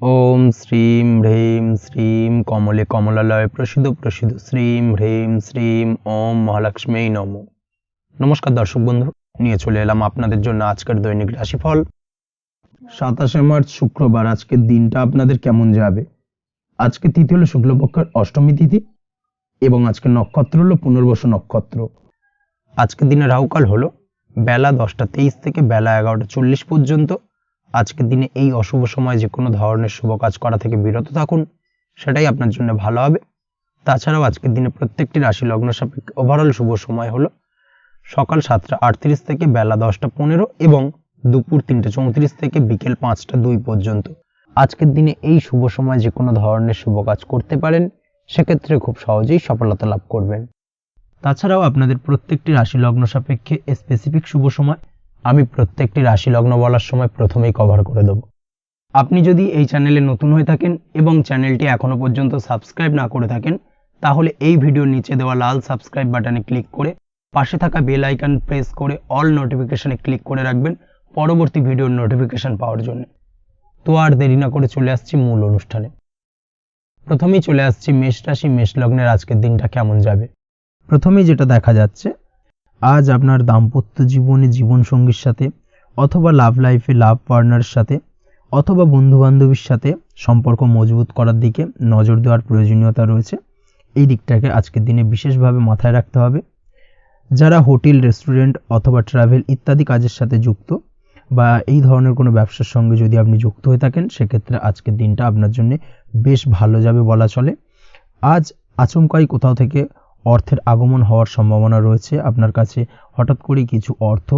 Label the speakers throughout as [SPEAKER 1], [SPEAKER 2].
[SPEAKER 1] ওম শ্রীম হ্রীম শ্রীম কমলে কমলালয় প্রসিদ্ধ প্রসিদ্ধ শ্রীম হ্রীম শ্রীম ওম মহালক্ষ্মী নমঃ। নমস্কার দর্শক বন্ধু, নিয়ে চলে এলাম আপনাদের জন্য আজকের দৈনিক রাশিফল 27শে মার্চ শুক্রবার। আজকের দিনটা আপনাদের কেমন যাবে? আজকে তিথি হলো শুক্লপক্ষের অষ্টমী তিথি এবং আজকে নক্ষত্র হলো পুনর্বসু নক্ষত্র। আজকের দিনে রাহুকাল হলো বেলা 10টা 23 থেকে বেলা 11টা 40 পর্যন্ত। আজকের দিনে এই অশুভ সময় যে কোনো ধরনের শুভ কাজ করা থেকে বিরত থাকুন, সেটাই আপনার জন্য ভালো হবে। তাছাড়াও আজকের দিনে প্রত্যেকটি রাশি লগ্ন সাপেক্ষে ওভারঅল শুভ সময় হলো সকাল 7টা 38 থেকে বেলা 10টা 15 এবং দুপুর 3টা 34 থেকে বিকেল 5টা 2 পর্যন্ত। আজকের দিনে এই শুভ সময় যে কোনো ধরনের শুভ কাজ করতে পারেন, সেক্ষেত্রে খুব সহজেই সফলতা লাভ করবেন। তাছাড়াও আপনাদের প্রত্যেকটি রাশি লগ্ন সাপেক্ষে স্পেসিফিক শুভ সময় আমি প্রত্যেকটি রাশি লগ্ন বলার সময় প্রথমেই কভার করে দেব। আপনি যদি এই চ্যানেলে নতুন হয়ে থাকেন এবং চ্যানেলটি এখনো পর্যন্ত সাবস্ক্রাইব না করে থাকেন, তাহলে এই ভিডিওর নিচে দেওয়া লাল সাবস্ক্রাইব বাটনে ক্লিক করে পাশে থাকা বেল আইকন প্রেস করে অল নোটিফিকেশনে ক্লিক করে রাখবেন পরবর্তী ভিডিওর নোটিফিকেশন পাওয়ার জন্য। তো আর দেরি না করে চলে আসছি মূল অনুষ্ঠানে। প্রথমেই চলে আসছি মেষ রাশি মেষ লগ্নের আজকের দিনটা কেমন যাবে। প্রথমেই যেটা দেখা যাচ্ছে, আজ আপনার দাম্পত্য জীবনে জীবনসঙ্গীর সাথে অথবা লাভ লাইফে লাভ পার্টনারের সাথে অথবা বন্ধু বান্ধবীর সাথে সম্পর্ক মজবুত করার দিকে নজর দেওয়ার প্রয়োজনীয়তা রয়েছে। এই দিকটাকে আজকের দিনে বিশেষভাবে মাথায় রাখতে হবে। যারা হোটেল, রেস্টুরেন্ট অথবা ট্রাভেল ইত্যাদি কাজের সাথে যুক্ত বা এই ধরনের কোনো ব্যবসার সঙ্গে যদি আপনি যুক্ত হয়ে থাকেন, সেক্ষেত্রে আজকের দিনটা আপনার জন্য বেশ ভালো যাবে বলা চলে। আজ আচমকাই কোথাও থেকে অর্থের আগমন হওয়ার সম্ভাবনা রয়েছে। আপনার কাছে হঠাৎ করেই কিছু অর্থ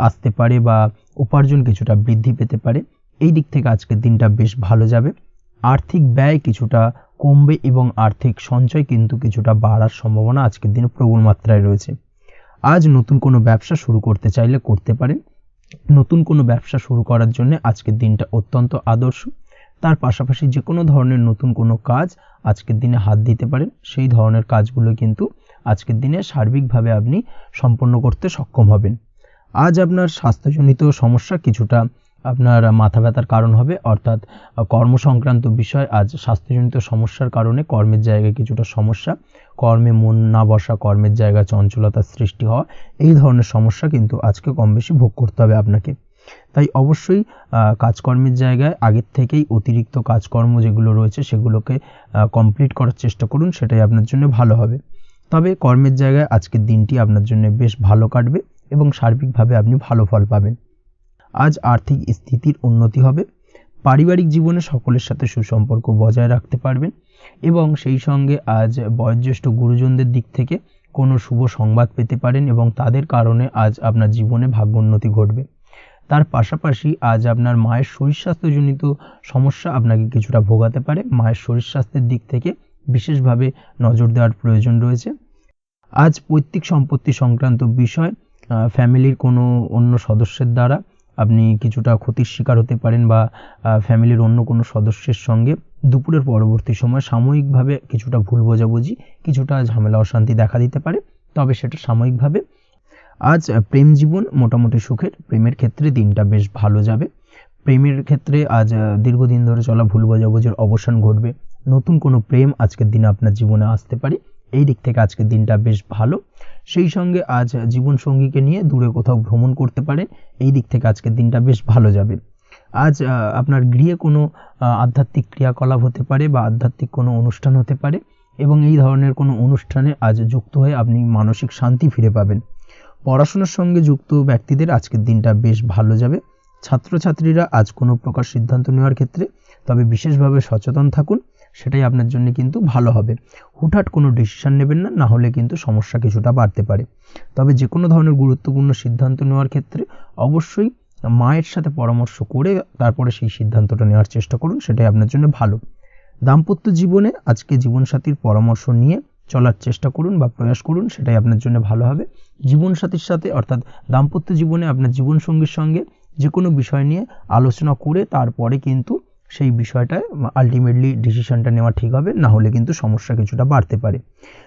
[SPEAKER 1] আসতে পারে বা উপার্জন কিছুটা বৃদ্ধি পেতে পারে। এই দিক থেকে আজকের দিনটা বেশ ভালো যাবে। আর্থিক ব্যয় কিছুটা কমবে এবং আর্থিক সঞ্চয় কিন্তু কিছুটা বাড়ার সম্ভাবনা আজকের দিনে প্রবল মাত্রায় রয়েছে। আজ নতুন কোনো ব্যবসা শুরু করতে চাইলে করতে পারেন। নতুন কোনো ব্যবসা শুরু করার জন্য আজকের দিনটা অত্যন্ত আদর্শ। তার পাশাপাশি যে কোনো ধরনের নতুন কোনো কাজ আজকের দিনে হাত দিতে পারেন। সেই ধরনের কাজগুলো কিন্তু আজকের দিনে সার্বিকভাবে আপনি সম্পন্ন করতে সক্ষম হবেন। আজ আপনার স্বাস্থ্যজনিত সমস্যা কিছুটা আপনার মাথা ব্যথার কারণ হবে, অর্থাৎ কর্মসংক্রান্ত বিষয়। আজ স্বাস্থ্যজনিত সমস্যার কারণে কর্মের জায়গায় কিছুটা সমস্যা, কর্মে মন না বসা, কর্মের জায়গায় চঞ্চলতার সৃষ্টি হওয়া, এই ধরনের সমস্যা কিন্তু আজকে কম বেশি ভোগ করতে হবে আপনাকে। তাই অবশ্যই কাজকর্মের জায়গায় আগের থেকেই অতিরিক্ত কাজকর্ম যেগুলো রয়েছে সেগুলোকে কমপ্লিট করার চেষ্টা করুন, সেটাই আপনার জন্য ভালো হবে। তবে কর্মের জায়গায় আজকের দিনটি আপনার জন্য বেশ ভালো কাটবে এবং সার্বিকভাবে আপনি ভালো ফল পাবেন। আজ আর্থিক স্থিতির উন্নতি হবে। পারিবারিক জীবনে সকলের সাথে সুসম্পর্ক বজায় রাখতে পারবেন এবং সেই সঙ্গে আজ বয়োজ্যেষ্ঠ গুরুজনদের দিক থেকে কোনো শুভ সংবাদ পেতে পারেন এবং তাদের কারণে আজ আপনার জীবনে ভাগ্যোন্নতি ঘটবে। তার পাশাপাশি আজ আপনার মায়ের শরীর স্বাস্থ্যজনিত সমস্যা আপনাকে কিছুটা ভোগাতে পারে। মায়ের শরীর স্বাস্থ্যের দিক থেকে বিশেষভাবে নজর দেওয়ার প্রয়োজন রয়েছে। আজ পৈতৃক সম্পত্তি সংক্রান্ত বিষয়, ফ্যামিলির কোনো অন্য সদস্যের দ্বারা আপনি কিছুটা ক্ষতির শিকার হতে পারেন বা ফ্যামিলির অন্য কোনো সদস্যের সঙ্গে দুপুরের পরবর্তী সময় সাময়িকভাবে কিছুটা ভুল বোঝাবুঝি, কিছুটা ঝামেলা অশান্তি দেখা দিতে পারে, তবে সেটা সাময়িকভাবে। আজ প্রেম জীবন মোটামুটি সুখের। প্রেমের ক্ষেত্রে দিনটা বেশ ভালো যাবে। প্রেমের ক্ষেত্রে আজ দীর্ঘদিন ধরে চলা ভুল বোঝাবুঝির অবসান ঘটবে। নতুন কোনো প্রেম আজকের দিনে আপনার জীবনে আসতে পারে। এই দিক থেকে আজকের দিনটা বেশ ভালো। সেই সঙ্গে আজ জীবনসঙ্গীকে নিয়ে দূরে কোথাও ভ্রমণ করতে পারেন। এই দিক থেকে আজকের দিনটা বেশ ভালো যাবে। আজ আপনার গৃহে কোনো আধ্যাত্মিক ক্রিয়াকলাপ হতে পারে বা আধ্যাত্মিক কোনো অনুষ্ঠান হতে পারে এবং এই ধরনের কোনো অনুষ্ঠানে আজ যুক্ত হয়ে আপনি মানসিক শান্তি ফিরে পাবেন। পড়াশোনার সঙ্গে যুক্ত ব্যক্তিদের আজকের দিনটা বেশ ভালো যাবে। ছাত্রছাত্রীরা আজ কোনো প্রকার সিদ্ধান্ত নেওয়ার ক্ষেত্রে তবে বিশেষভাবে সচেতন থাকুন, সেটাই আপনার জন্য কিন্তু ভালো হবে। হুটহাট কোনো ডিসিশন নেবেন না, না হলে কিন্তু সমস্যা কিছুটা বাড়তে পারে। তবে যে কোনো ধরনের গুরুত্বপূর্ণ সিদ্ধান্ত নেওয়ার ক্ষেত্রে অবশ্যই মায়ের সাথে পরামর্শ করে তারপরে সেই সিদ্ধান্তটা নেওয়ার চেষ্টা করুন, সেটাই আপনার জন্য ভালো। দাম্পত্য জীবনে আজকে জীবনসাথীর পরামর্শ নিয়ে চলার চেষ্টা করুন বা প্রয়াস করুন, সেটাই আপনার জন্য ভালো হবে। জীবনসাথীর সাথে অর্থাৎ দাম্পত্য জীবনে আপনার জীবনসঙ্গীর সঙ্গে যে কোনো বিষয় নিয়ে আলোচনা করে তারপরে কিন্তু সেই বিষয়টায় আলটিমেটলি ডিসিশনটা নেওয়া ঠিক হবে, না হলে কিন্তু সমস্যা কিছুটা বাড়তে পারে।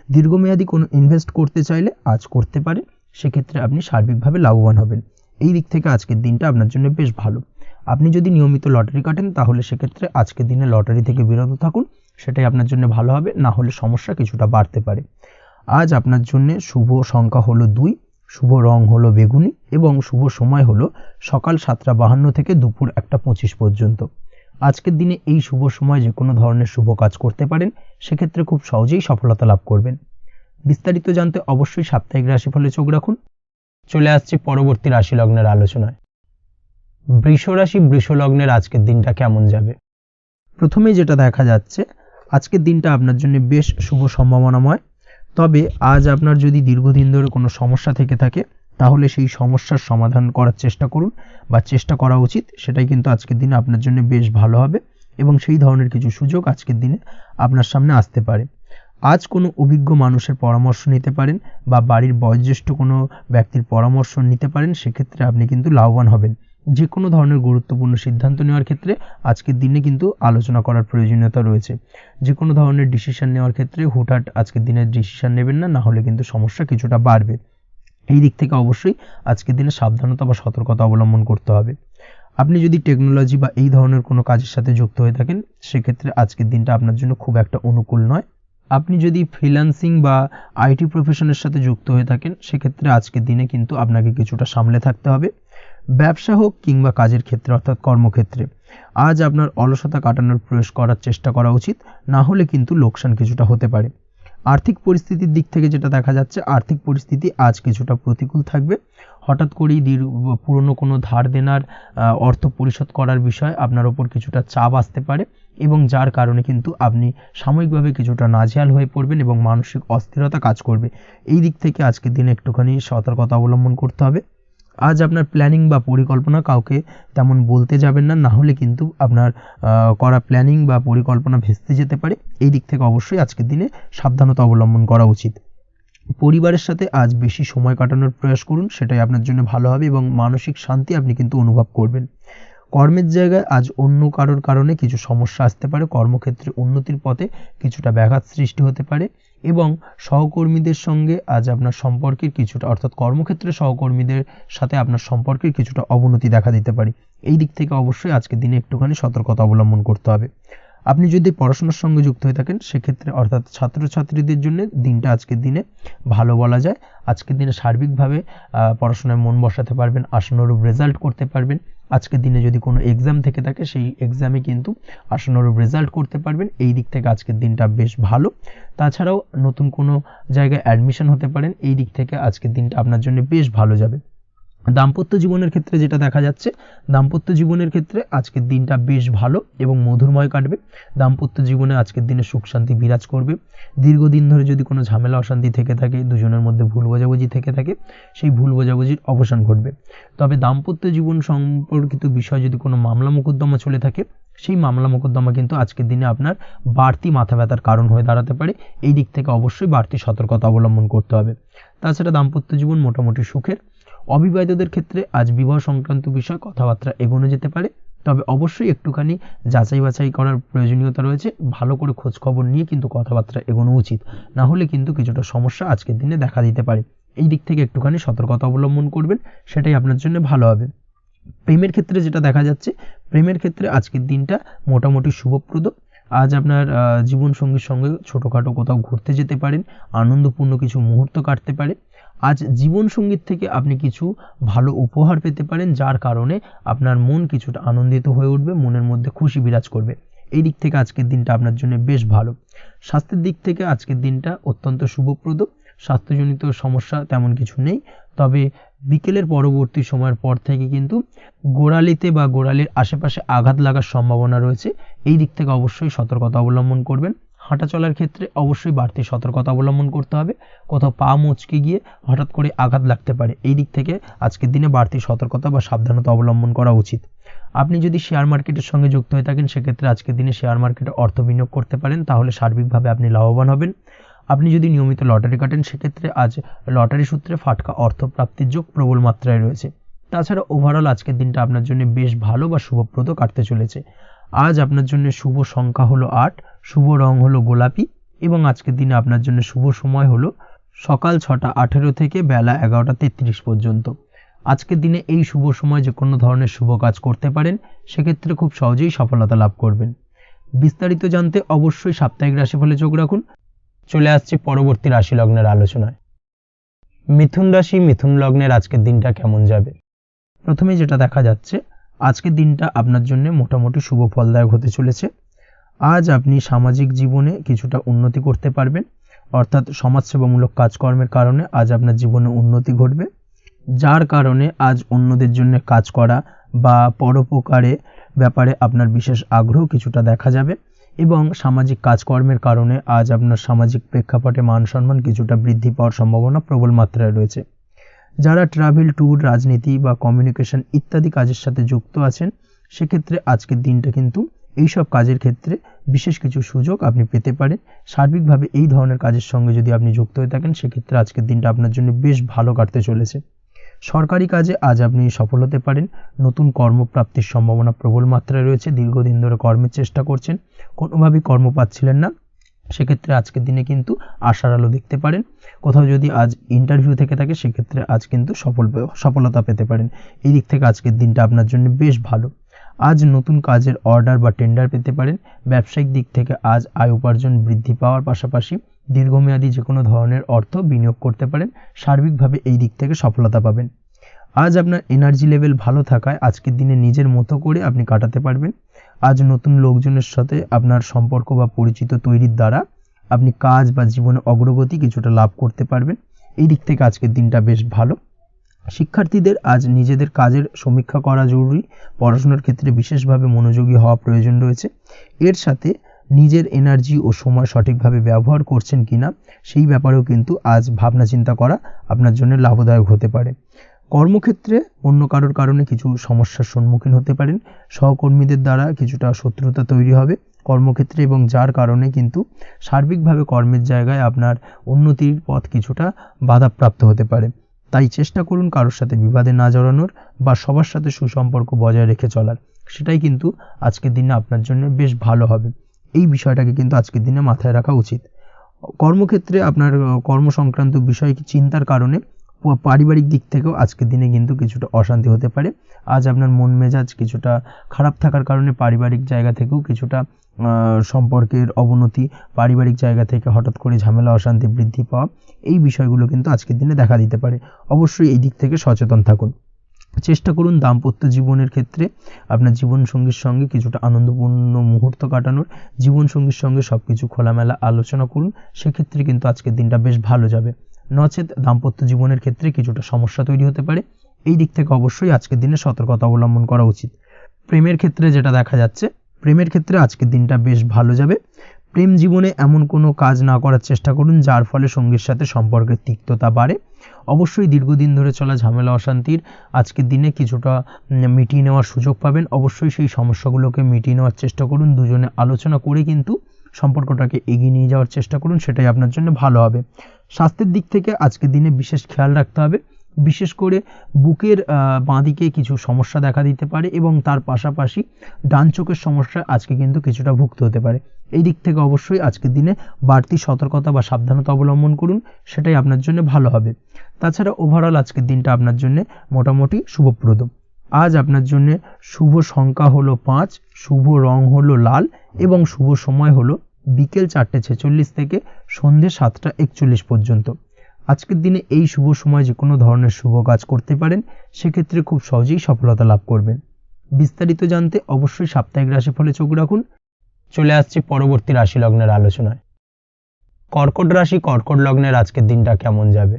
[SPEAKER 1] দীর্ঘমেয়াদী কোনো ইনভেস্ট করতে চাইলে আজ করতে পারে, সেক্ষেত্রে আপনি সার্বিকভাবে লাভবান হবেন। এই দিক থেকে আজকের দিনটা আপনার জন্য বেশ ভালো। আপনি যদি নিয়মিত লটারি কাটেন তাহলে সেক্ষেত্রে আজকের দিনে লটারি থেকে বিরত থাকুন, সেটাই আপনার জন্য ভালো হবে, না হলে সমস্যা কিছুটা বাড়তে পারে। আজ আপনার জন্য শুভ সংখ্যা হলো 2, শুভ রং হলো বেগুনি এবং শুভ সময় হলো সকাল 7:52 থেকে দুপুর 1:25 পর্যন্ত। আজকের দিনে এই শুভ সময় যে কোনো ধরনের শুভ কাজ করতে পারেন, সেক্ষেত্রে খুব সহজেই সফলতা লাভ করবেন। বিস্তারিত জানতে অবশ্যই সাপ্তাহিক রাশিফলে চোখ রাখুন। চলে আসছি পরবর্তী রাশি লগ্নের আলোচনায়। বৃষ রাশি বৃষ লগ্নের আজকের দিনটা কেমন যাবে? প্রথমেই যেটা দেখা যাচ্ছে, আজকের দিনটা আপনার জন্য বেশ শুভ সম্ভাবনাময়। তবে আজ আপনার যদি দীর্ঘদিন ধরে কোনো সমস্যা থেকে থাকে তাহলে সেই সমস্যার সমাধান করার চেষ্টা করুন বা চেষ্টা করা উচিত, সেটাই কিন্তু আজকের দিনে আপনার জন্য বেশ ভালো হবে এবং সেই ধরনের কিছু সুযোগ আজকের দিনে আপনার সামনে আসতে পারে। আজ কোনো অভিজ্ঞ মানুষের পরামর্শ নিতে পারেন বা বাড়ির বয়োজ্যেষ্ঠ কোনো ব্যক্তির পরামর্শ নিতে পারেন, সেক্ষেত্রে আপনি কিন্তু লাভবান হবেন। যে কোনো ধরনের গুরুত্বপূর্ণ সিদ্ধান্ত নেওয়ার ক্ষেত্রে আজকের দিনে কিন্তু আলোচনা করার প্রয়োজনীয়তা রয়েছে। যে কোনো ধরনের ডিসিশন নেওয়ার ক্ষেত্রে হুটহাট আজকের দিনে ডিসিশন নেবেন না, না হলে কিন্তু সমস্যা কিছুটা বাড়বে। এই দিক থেকে অবশ্যই আজকের দিনে সাবধানতা বা সতর্কতা অবলম্বন করতে হবে। আপনি যদি টেকনোলজি বা এই ধরনের কোনো কাজের সাথে যুক্ত হয়ে থাকেন, সেক্ষেত্রে আজকের দিনটা আপনার জন্য খুব একটা অনুকূল নয়। আপনি যদি ফ্রিল্যান্সিং বা আইটি প্রফেশনের সাথে যুক্ত হয়ে থাকেন, সেক্ষেত্রে আজকের দিনে কিন্তু আপনাকে কিছুটা সামলে থাকতে হবে। ব্যবসা হোক কিংবা কাজের ক্ষেত্রে অর্থাৎ কর্মক্ষেত্রে আজ আপনার অলসতা কাটানোর প্রয়াস করার চেষ্টা করা উচিত, না হলে কিন্তু লোকসান কিছুটা হতে পারে। আর্থিক পরিস্থিতির দিক থেকে যেটা দেখা যাচ্ছে, আর্থিক পরিস্থিতি আজ কিছুটা প্রতিকূল থাকবে। হঠাৎ করেই পুরনো কোনো ধার দেনার অর্থ পরিশোধ করার বিষয়ে আপনার ওপর কিছুটা চাপ আসতে পারে এবং যার কারণে কিন্তু আপনি সাময়িকভাবে কিছুটা নাজেহাল হয়ে পড়বেন এবং মানসিক অস্থিরতা কাজ করবে। এই দিক থেকে আজকের দিনে একটুখানি সতর্কতা অবলম্বন করতে হবে। আজ আপনার প্ল্যানিং বা পরিকল্পনা কাউকে তেমন বলতে যাবেন না, না হলে কিন্তু আপনার করা প্ল্যানিং বা পরিকল্পনা ভেস্তে যেতে পারে। এই দিক থেকে অবশ্যই আজকের দিনে সাবধানতা অবলম্বন করা উচিত। পরিবারের সাথে আজ বেশি সময় কাটানোর প্রয়াস করুন, সেটাই আপনার জন্য ভালো হবে এবং মানসিক শান্তি আপনি কিন্তু অনুভব করবেন। কর্মের জায়গায় আজ অন্য কারোর কারণে কিছু সমস্যা আসতে পারে, কর্মক্ষেত্রে উন্নতির পথে কিছুটা ব্যাঘাত সৃষ্টি হতে পারে এবং সহকর্মীদের সঙ্গে আজ আপনার সম্পর্কের কিছুটা অর্থাৎ কর্মক্ষেত্রে সহকর্মীদের সাথে আপনার সম্পর্কের কিছুটা অবনতি দেখা দিতে পারে। এই দিক থেকে অবশ্যই আজকের দিনে একটুখানি সতর্কতা অবলম্বন করতে হবে। আপনি যদি পড়াশোনার সঙ্গে যুক্ত হয়ে থাকেন, সেক্ষেত্রে অর্থাৎ ছাত্রছাত্রীদের জন্য দিনটা আজকের দিনে ভালো বলা যায়। আজকের দিনে সার্বিকভাবে পড়াশোনায় মন বসাতে পারবেন, আশানুরূপ রেজাল্ট করতে পারবেন। আজকের দিনে যদি কোনো এক্সাম থেকে থাকে, সেই এক্সামে কিন্তু আশানুরূপ রেজাল্ট করতে পারবেন। এই দিক থেকে আজকের দিনটা বেশ ভালো। তাছাড়াও নতুন কোনো জায়গায় অ্যাডমিশন হতে পারেন, এই দিক থেকে আজকের দিনটা আপনার জন্য বেশ ভালো যাবে। দাম্পত্য জীবনের ক্ষেত্রে যেটা দেখা যাচ্ছে, দাম্পত্য জীবনের ক্ষেত্রে আজকের দিনটা বেশ ভালো এবং মধুরময় কাটবে। দাম্পত্য জীবনে আজকের দিনে সুখ শান্তি বিরাজ করবে। দীর্ঘদিন ধরে যদি কোনো ঝামেলা অশান্তি থেকে থাকে, দুজনের মধ্যে ভুল বোঝাবুঝি থেকে থাকে, সেই ভুল বোঝাবুঝির অবসান ঘটবে। তবে দাম্পত্য জীবন সম্পর্কিত বিষয় যদি কোনো মামলা মোকদ্দমা চলে থাকে, সেই মামলা মোকদ্দমা কিন্তু আজকের দিনে আপনার বাড়তি মাথা ব্যথার কারণ হয়ে দাঁড়াতে পারে। এই দিক থেকে অবশ্যই বাড়তি সতর্কতা অবলম্বন করতে হবে। তাছাড়া দাম্পত্য জীবন মোটামুটি সুখের। অবিবাহিতদের ক্ষেত্রে আজ বিবাহ সংক্রান্ত বিষয় কথাবার্তা এগোনো যেতে পারে, তবে অবশ্যই একটুখানি যাচাই বাছাই করার প্রয়োজনীয়তা রয়েছে। ভালো করে খোঁজ খবর নিয়ে কিন্তু কথাবার্তা এগোনো উচিত, না হলে কিন্তু কিছুটা সমস্যা আজকের দিনে দেখা দিতে পারে। এই দিক থেকে একটুখানি সতর্কতা অবলম্বন করবেন, সেটাই আপনার জন্য ভালো হবে। প্রেমের ক্ষেত্রে যেটা দেখা যাচ্ছে, প্রেমের ক্ষেত্রে আজকের দিনটা মোটামুটি শুভপ্রদ। আজ আপনার জীবনসঙ্গীর সঙ্গে ছোটোখাটো কোথাও ঘুরতে যেতে পারেন, আনন্দপূর্ণ কিছু মুহূর্ত কাটতে পারে। আজ জীবনসঙ্গীর থেকে আপনি কিছু ভালো উপহার পেতে পারেন, যার কারণে আপনার মন কিছুটা আনন্দিত হয়ে উঠবে, মনের মধ্যে খুশি বিরাজ করবে। এই দিক থেকে আজকের দিনটা আপনার জন্য বেশ ভালো। স্বাস্থ্যের দিক থেকে আজকের দিনটা অত্যন্ত শুভপ্রদ। স্বাস্থ্যজনিত সমস্যা তেমন কিছু নেই, তবে বিকেলের পরবর্তী সময়ের পর থেকে কিন্তু গোড়ালিতে বা গোড়ালির আশেপাশে আঘাত লাগার সম্ভাবনা রয়েছে। এই দিক থেকে অবশ্যই সতর্কতা অবলম্বন করবেন। হাঁটা চলার ক্ষেত্রে অবশ্যই বাড়তি সতর্কতা অবলম্বন করতে হবে। কোথাও পা মচকে গিয়ে হঠাৎ করে আঘাত লাগতে পারে, এই দিক থেকে আজকের দিনে বাড়তি সতর্কতা বা সাবধানতা অবলম্বন করা উচিত। আপনি যদি শেয়ার মার্কেটের সঙ্গে যুক্ত হয়ে থাকেন, সেক্ষেত্রে আজকের দিনে শেয়ার মার্কেটে অর্থ বিনিয়োগ করতে পারেন, তাহলে সার্বিকভাবে আপনি লাভবান হবেন। আপনি যদি নিয়মিত লটারি কাটেন, সেক্ষেত্রে আজ লটারি সূত্রে ফাটকা অর্থ প্রাপ্তির যোগ প্রবল মাত্রায় রয়েছে। তাছাড়া ওভারঅল আজকের দিনটা আপনার জন্য বেশ ভালো বা শুভপ্রদ কাটতে চলেছে। আজ আপনার জন্য শুভ সংখ্যা হলো 8, শুভ রং হলো গোলাপি এবং আজকের দিনে আপনার জন্য শুভ সময় হলো সকাল 6:18 থেকে বেলা 11:33 পর্যন্ত। আজকের দিনে এই শুভ সময় যে কোনো ধরনের শুভ কাজ করতে পারেন, সেক্ষেত্রে খুব সহজেই সফলতা লাভ করবেন। বিস্তারিত জানতে অবশ্যই সাপ্তাহিক রাশিফলে চোখ রাখুন। চলে আসছি পরবর্তী রাশি লগ্নের আলোচনায়। মিথুন রাশি, মিথুন লগ্নের আজকের দিনটা কেমন যাবে? প্রথমে যেটা দেখা যাচ্ছে, আজকের দিনটা আপনার জন্য মোটামুটি শুভ ফলদায়ক হতে চলেছে। আজ আপনি সামাজিক জীবনে কিছুটা উন্নতি করতে পারবেন, অর্থাৎ সমাজসেবামূলক কাজকর্মের কারণে আজ আপনার জীবনে উন্নতি ঘটবে, যার কারণে আজ অন্যদের জন্য কাজ করা বা পরোপকারে ব্যাপারে আপনার বিশেষ আগ্রহ কিছুটা দেখা যাবে এবং সামাজিক কাজকর্মের কারণে আজ আপনার সামাজিক প্রেক্ষাপটে মান সম্মান কিছুটা বৃদ্ধি পাওয়ার সম্ভাবনা প্রবল মাত্রায় রয়েছে। যারা ট্রাভেল, ট্যুর, রাজনীতি বা কমিউনিকেশন ইত্যাদি কাজের সাথে যুক্ত আছেন, সেক্ষেত্রে আজকের দিনটা কিন্তু এইসব কাজের ক্ষেত্রে বিশেষ কিছু সুযোগ আপনি পেতে পারেন। সার্বিকভাবে এই ধরনের কাজের সঙ্গে যদি আপনি যুক্ত হয়ে থাকেন, সেক্ষেত্রে আজকের দিনটা আপনার জন্য বেশ ভালো কাটতে চলেছে। সরকারি কাজে আজ আপনি সফল হতে পারেন। নতুন কর্মপ্রাপ্তির সম্ভাবনা প্রবল মাত্রায় রয়েছে। দীর্ঘদিন ধরে কর্মের চেষ্টা করছেন, কোনোভাবেই কর্ম পাচ্ছিলেন না, সেক্ষেত্রে আজকের দিনে কিন্তু আশার আলো দেখতে পারেন। কোথাও যদি আজ ইন্টারভিউ থেকে থাকে, সেক্ষেত্রে আজ কিন্তু সফলতা পেতে পারেন। এই দিক থেকে আজকের দিনটা আপনার জন্য বেশ ভালো। আজ নতুন কাজের অর্ডার বা টেন্ডার পেতে পারেন। ব্যবসায়িক দিক থেকে আজ আয় উপার্জন বৃদ্ধি পাওয়ার পাশাপাশি দীর্ঘমেয়াদী যে কোনো ধরনের অর্থ বিনিয়োগ করতে পারেন। সার্বিকভাবে এই দিক থেকে সফলতা পাবেন। আজ আপনার এনার্জি লেভেল ভালো থাকায় আজকের দিনে নিজের মতো করে আপনি কাটাতে পারবেন। আজ নতুন লোকজনের সাথে আপনার সম্পর্ক বা পরিচিত তৈরির দ্বারা আপনি কাজ বা জীবনে অগ্রগতি কিছুটা লাভ করতে পারবেন। এই দিক থেকে আজকের দিনটা বেশ ভালো। শিক্ষার্থীদের আজ নিজেদের কাজের সমীক্ষা করা জরুরি। পড়াশোনার ক্ষেত্রে বিশেষভাবে মনোযোগী হওয়া প্রয়োজন রয়েছে। এর সাথে নিজের এনার্জি ও সময় সঠিকভাবে ব্যবহার করছেন কিনা সেই ব্যাপারেও কিন্তু আজ ভাবনা চিন্তা করা আপনার জন্য লাভদায়ক হতে পারে। কর্মক্ষেত্রে অন্য কারোর কারণে কিছু সমস্যার সম্মুখীন হতে পারেন। সহকর্মীদের দ্বারা কিছুটা শত্রুতা তৈরি হবে কর্মক্ষেত্রে, এবং যার কারণে কিন্তু সার্বিকভাবে কর্মের জায়গায় আপনার উন্নতির পথ কিছুটা বাধাপ্রাপ্ত হতে পারে। তাই চেষ্টা করুন কারোর সাথে বিবাদে না জড়ানোর বা সবার সাথে সুসম্পর্ক বজায় রেখে চলার। সেটাই কিন্তু আজকের দিনে আপনার জন্য বেশ ভালো হবে। এই বিষয়টাকে কিন্তু আজকের দিনে মাথায় রাখা উচিত। কর্মক্ষেত্রে আপনার কর্ম সংক্রান্ত বিষয় চিন্তার কারণে পারিবারিক দিক থেকেও আজকের দিনে কিন্তু কিছুটা অশান্তি হতে পারে। আজ আপনার মন মেজাজ কিছুটা খারাপ থাকার কারণে পারিবারিক জায়গা থেকেও কিছুটা সম্পর্কের অবনতি, পারিবারিক জায়গা থেকে হঠাৎ করে ঝামেলা অশান্তি বৃদ্ধি পাওয়া, এই বিষয়গুলো কিন্তু আজকের দিনে দেখা দিতে পারে। অবশ্যই এই দিক থেকে সচেতন থাকুন। চেষ্টা করুন দাম্পত্য জীবনের ক্ষেত্রে আপনার জীবনসঙ্গীর সঙ্গে কিছুটা আনন্দপূর্ণ মুহূর্ত কাটানোর। জীবনসঙ্গীর সঙ্গে সব কিছু খোলামেলা আলোচনা করুন, সেক্ষেত্রে কিন্তু আজকের দিনটা বেশ ভালো যাবে। নচেত দাম্পত্য জীবনের ক্ষেত্রে কিছুটা সমস্যা তৈরি হতে পারে। এই দিক থেকে অবশ্যই আজকের দিনে সতর্কতা অবলম্বন করা উচিত। প্রেমের ক্ষেত্রে যেটা দেখা যাচ্ছে, প্রেমের ক্ষেত্রে আজকের দিনটা বেশ ভালো যাবে। প্রেম জীবনে এমন কোনো কাজ না করার চেষ্টা করুন যার ফলে সঙ্গীর সাথে সম্পর্কের তিক্ততা বাড়ে। অবশ্যই দীর্ঘদিন ধরে চলা ঝামেলা অশান্তির আজকের দিনে কিছুটা মিটিয়ে নেওয়ার সুযোগ পাবেন। অবশ্যই সেই সমস্যাগুলোকে মিটিয়ে নেওয়ার চেষ্টা করুন। দুজনে আলোচনা করে কিন্তু সম্পর্কটাকে এগিয়ে নিয়ে যাওয়ার চেষ্টা করুন, সেটাই আপনার জন্য ভালো হবে। স্বাস্থ্যের দিক থেকে আজকের দিনে বিশেষ খেয়াল রাখতে হবে। বিশেষ করে বুকের বাঁদিকে কিছু সমস্যা দেখা দিতে পারে এবং তার পাশাপাশি ডান চোখের সমস্যা আজকে কিন্তু কিছুটা ভুগতে হতে পারে। এই দিক থেকে অবশ্যই আজকের দিনে বাড়তি সতর্কতা বা সাবধানতা অবলম্বন করুন, সেটাই আপনার জন্য ভালো হবে। তাছাড়া ওভারঅল আজকের দিনটা আপনার জন্য মোটামুটি শুভপ্রদ। আজ আপনার জন্য শুভ সংখ্যা হলো 5, শুভ রং হলো লাল এবং শুভ সময় হলো বিকেল 4:46 থেকে সন্ধ্যে 7:41 পর্যন্ত। আজকের দিনে এই শুভ সময় যে কোনো ধরনের শুভ কাজ করতে পারেন, সেক্ষেত্রে খুব সহজেই সফলতা লাভ করবেন। বিস্তারিত জানতে অবশ্যই সাপ্তাহিক রাশিফলে চোখ রাখুন। চলে আসছি পরবর্তী রাশি লগ্নের আলোচনায়। কর্কট রাশি, কর্কট লগ্নের আজকের দিনটা কেমন যাবে?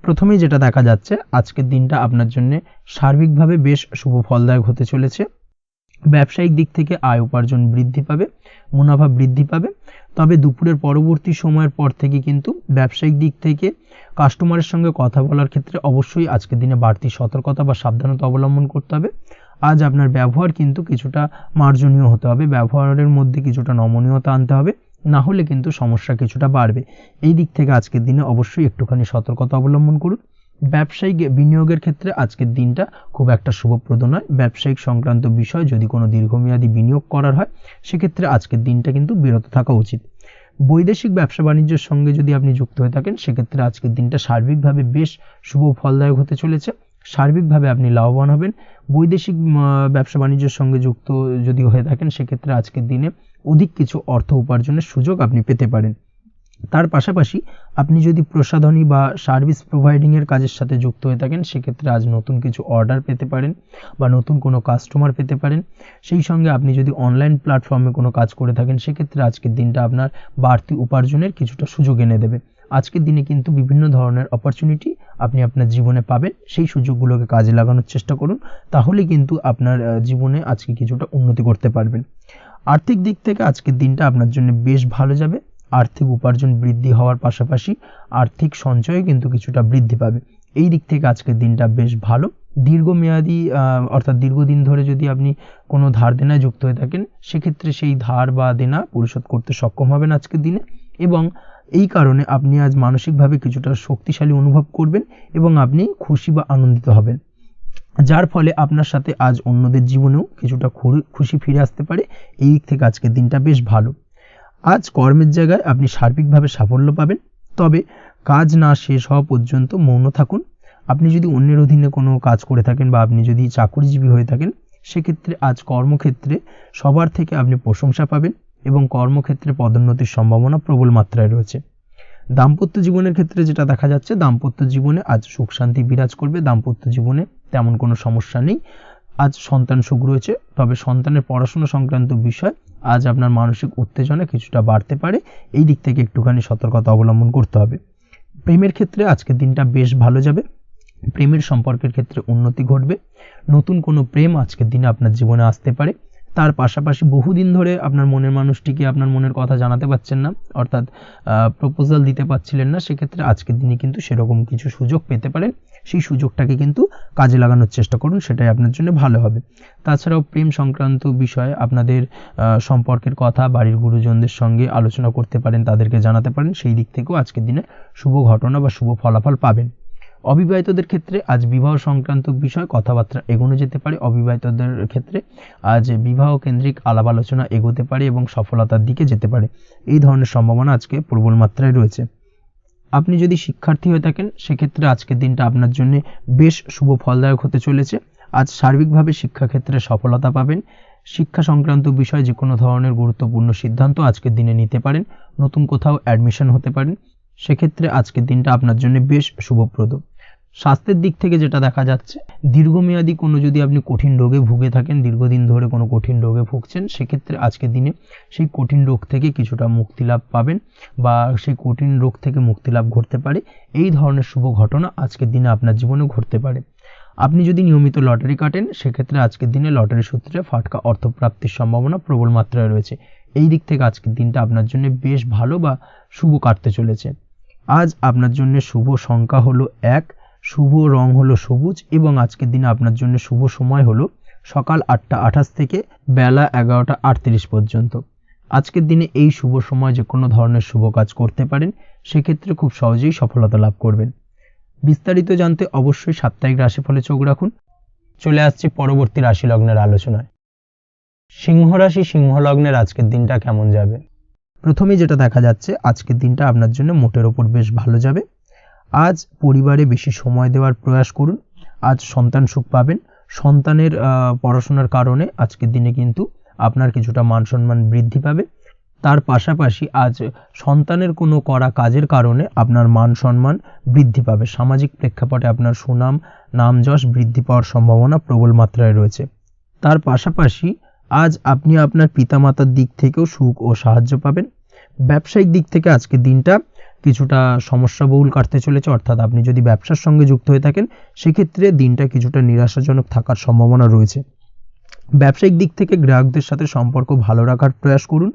[SPEAKER 1] প্রথমেই যেটা দেখা যাচ্ছে, আজকের দিনটা আপনার জন্য সার্বিকভাবে বেশ শুভ ফলদায়ক হতে চলেছে। ব্যবসায়িক দিক থেকে আয় উপার্জন বৃদ্ধি পাবে, মুনাফা বৃদ্ধি পাবে। তবে দুপুরের পরবর্তী সময়ের পর থেকে কিন্তু ব্যবসায়িক দিক থেকে কাস্টমারের সঙ্গে কথা বলার ক্ষেত্রে অবশ্যই আজকের দিনে বাড়তি সতর্কতা বা সাবধানতা অবলম্বন করতে হবে। আজ আপনার ব্যবহার কিন্তু কিছুটা মার্জনীয় হতে হবে, ব্যবহারের মধ্যে কিছুটা নমনীয়তা আনতে হবে, না হলে কিন্তু সমস্যা কিছুটা বাড়বে। এই দিক থেকে আজকের দিনে অবশ্যই একটুখানি সতর্কতা অবলম্বন করুন। ব্যবসায়িক বিনিয়োগের ক্ষেত্রে আজকের দিনটা খুব একটা শুভপ্রদ নয়। ব্যবসায়িক সংক্রান্ত বিষয় যদি কোনো দীর্ঘমেয়াদী বিনিয়োগ করার হয়, সেক্ষেত্রে আজকের দিনটা কিন্তু বিরত থাকা উচিত। বৈদেশিক ব্যবসা বাণিজ্যের সঙ্গে যদি আপনি যুক্ত হয়ে থাকেন, সেক্ষেত্রে আজকের দিনটা সার্বিকভাবে বেশ শুভ ফলদায়ক হতে চলেছে। সার্বিকভাবে আপনি লাভবান হবেন। বৈদেশিক ব্যবসা বাণিজ্যের সঙ্গে যুক্ত যদি হয়ে থাকেন সেক্ষেত্রে আজকের দিনে অধিক কিছু অর্থ উপার্জনের সুযোগ আপনি পেতে পারেন। তার পাশাপাশি আপনি যদি প্রসাধনী বা সার্ভিস প্রোভাইডিংয়ের কাজের সাথে যুক্ত হয়ে থাকেন সেক্ষেত্রে আজ নতুন কিছু অর্ডার পেতে পারেন বা নতুন কোনো কাস্টমার পেতে পারেন। সেই সঙ্গে আপনি যদি অনলাইন প্ল্যাটফর্মে কোনো কাজ করে থাকেন সেক্ষেত্রে আজকের দিনটা আপনার বাড়তি উপার্জনের কিছুটা সুযোগ এনে দেবে। আজকের দিনে কিন্তু বিভিন্ন ধরনের অপরচুনিটি আপনি আপনার জীবনে পাবেন, সেই সুযোগগুলোকে কাজে লাগানোর চেষ্টা করুন, তাহলে কিন্তু আপনার জীবনে আজকে কিছুটা উন্নতি করতে পারবেন। আর্থিক দিক থেকে আজকের দিনটা আপনার জন্য বেশ ভালো যাবে। আর্থিক উপার্জন বৃদ্ধি হওয়ার পাশাপাশি আর্থিক সঞ্চয়ও কিন্তু কিছুটা বৃদ্ধি পাবে। এই দিক থেকে আজকের দিনটা বেশ ভালো। দীর্ঘমেয়াদী অর্থাৎ দীর্ঘদিন ধরে যদি আপনি কোনো ধার দেনায় যুক্ত হয়ে থাকেন সেক্ষেত্রে সেই ধার বা দেনা পরিশোধ করতে সক্ষম হবেন আজকের দিনে, এবং এই কারণে আপনি আজ মানসিকভাবে কিছুটা শক্তিশালী অনুভব করবেন এবং আপনি খুশি বা আনন্দিত হবেন, যার ফলে আপনার সাথে আজ অন্যদের জীবনেও কিছুটা খুশি ফিরে আসতে পারে। এই দিক থেকে আজকের দিনটা বেশ ভালো। আজ কর্মের জায়গায় আপনি সার্বিকভাবে সাফল্য পাবেন, তবে কাজ না শেষ হওয়া পর্যন্ত মৌন থাকুন। আপনি যদি অন্যের অধীনে কোনো কাজ করে থাকেন বা আপনি যদি চাকরিজীবী হয়ে থাকেন সেক্ষেত্রে আজ কর্মক্ষেত্রে সবার থেকে আপনি প্রশংসা পাবেন এবং কর্মক্ষেত্রে পদোন্নতির সম্ভাবনা প্রবল মাত্রায় রয়েছে। দাম্পত্য জীবনের ক্ষেত্রে যেটা দেখা যাচ্ছে, দাম্পত্য জীবনে আজ সুখ শান্তি বিরাজ করবে। দাম্পত্য জীবনে তেমন কোনো সমস্যা নেই। আজ সন্তান সুখ রয়েছে, তবে সন্তানের পড়াশোনা সংক্রান্ত বিষয় আজ আপনার মানসিক উত্তেজনা কিছুটা বাড়তে পারে। এই দিক থেকে একটুখানি সতর্কতা অবলম্বন করতে হবে। প্রেমের ক্ষেত্রে আজকের দিনটা বেশ ভালো যাবে। প্রেমের সম্পর্কের ক্ষেত্রে উন্নতি ঘটবে। নতুন কোনো প্রেম আজকের দিনে আপনার জীবনে আসতে পারে। তার পাশাপাশি বহুদিন ধরে আপনার মনের মানুষটিকে আপনার মনের কথা জানাতে পারছেন না, অর্থাৎ প্রপোজাল দিতে পারছিলেন না, সেক্ষেত্রে আজকের দিনে কিন্তু সেরকম কিছু সুযোগ পেতে পারেন। সেই সুযোগটাকে কিন্তু কাজে লাগানোর চেষ্টা করুন, সেটাই আপনার জন্য ভালো হবে। তাছাড়াও প্রেম সংক্রান্ত বিষয়ে আপনাদের সম্পর্কের কথা বাড়ির গুরুজনদের সঙ্গে আলোচনা করতে পারেন, তাদেরকে জানাতে পারেন। সেই দিক থেকেও আজকের দিনে শুভ ঘটনা বা শুভ ফলাফল পাবেন। অবিবাহিতদের ক্ষেত্রে আজ বিবাহ সংক্রান্ত বিষয় কথাবার্তা এগোনো যেতে পারে। অবিবাহিতদের ক্ষেত্রে আজ বিবাহ কেন্দ্রিক আলাপ আলোচনা এগোতে পারে এবং সফলতার দিকে যেতে পারে। এই ধরনের সম্ভাবনা আজকে প্রবল মাত্রায় রয়েছে। আপনি যদি শিক্ষার্থী হয়ে থাকেন সেক্ষেত্রে আজকের দিনটা আপনার জন্য বেশ শুভ ফলদায়ক হতে চলেছে। আজ সার্বিকভাবে শিক্ষাক্ষেত্রে সফলতা পাবেন। শিক্ষা সংক্রান্ত বিষয়ে যে কোনো ধরনের গুরুত্বপূর্ণ সিদ্ধান্ত আজকের দিনে নিতে পারেন। নতুন কোথাও অ্যাডমিশন হতে পারেন, সেক্ষেত্রে আজকের দিনটা আপনার জন্য বেশ শুভপ্রদ। স্বাস্থ্যের দিক থেকে যেটা দেখা যাচ্ছে, দীর্ঘমেয়াদী কোনো যদি আপনি কঠিন রোগে ভুগে থাকেন, দীর্ঘদিন ধরে কোনো কঠিন রোগে ভুগছেন, সেক্ষেত্রে আজকের দিনে সেই কঠিন রোগ থেকে কিছুটা মুক্তি লাভ পাবেন বা সেই কঠিন রোগ থেকে মুক্তি লাভ ঘটতে পারে। এই ধরনের শুভ ঘটনা আজকের দিনে আপনার জীবনে ঘটতে পারে। আপনি যদি নিয়মিত লটারি কাটেন সেক্ষেত্রে আজকের দিনে লটারি সূত্রে ফাটকা অর্থপ্রাপ্তির সম্ভাবনা প্রবল মাত্রায় রয়েছে। এই দিক থেকে আজকের দিনটা আপনার জন্য বেশ ভালো বা শুভ কাটতে চলেছে। আজ আপনার জন্য শুভ সংখ্যা হলো 1, শুভ রং হলো সবুজ এবং আজকের দিনে আপনার জন্য শুভ সময় হলো সকাল 8টা 28 থেকে বেলা 11টা 38 পর্যন্ত। আজকের দিনে এই শুভ সময় যে কোনো ধরনের শুভ কাজ করতে পারেন, সেক্ষেত্রে খুব সহজেই সফলতা লাভ করবেন। বিস্তারিত জানতে অবশ্যই সাপ্তাহিক রাশিফলে চোখ রাখুন। চলে আসছে পরবর্তী রাশি লগ্নের আলোচনায়। সিংহ রাশি সিংহ লগ্নের আজকের দিনটা কেমন যাবে? প্রথমেই যেটা দেখা যাচ্ছে, আজকের দিনটা আপনার জন্য মোটের ওপর বেশ ভালো যাবে। আজ পরিবারে বেশি সময় দেওয়ার প্রয়াস করুন। আজ সন্তান সুখ পাবেন। সন্তানের পড়াশোনার কারণে আজকের দিনে কিন্তু আপনার কিছুটা মান সম্মান বৃদ্ধি পাবে। তার পাশাপাশি আজ সন্তানের কোনো করা কাজের কারণে আপনার মান সম্মান বৃদ্ধি পাবে। সামাজিক প্রেক্ষাপটে আপনার সুনাম নাম যশ বৃদ্ধি পাওয়ার সম্ভাবনা প্রবল মাত্রায় রয়েছে। তার পাশাপাশি আজ আপনি আপনার পিতামাতার দিক থেকেও সুখ ও সাহায্য পাবেন। ব্যবসায়িক দিক থেকে আজকের দিনটা কিছুটা সমস্যাবহুল কাটতে চলেছে, অর্থাৎ আপনি যদি ব্যবসার সঙ্গে যুক্ত হয়ে থাকেন সেক্ষেত্রে দিনটা কিছুটা নিরাশাজনক থাকার সম্ভাবনা রয়েছে। ব্যবসায়িক দিক থেকে গ্রাহকদের সাথে সম্পর্ক ভালো রাখার প্রয়াস করুন।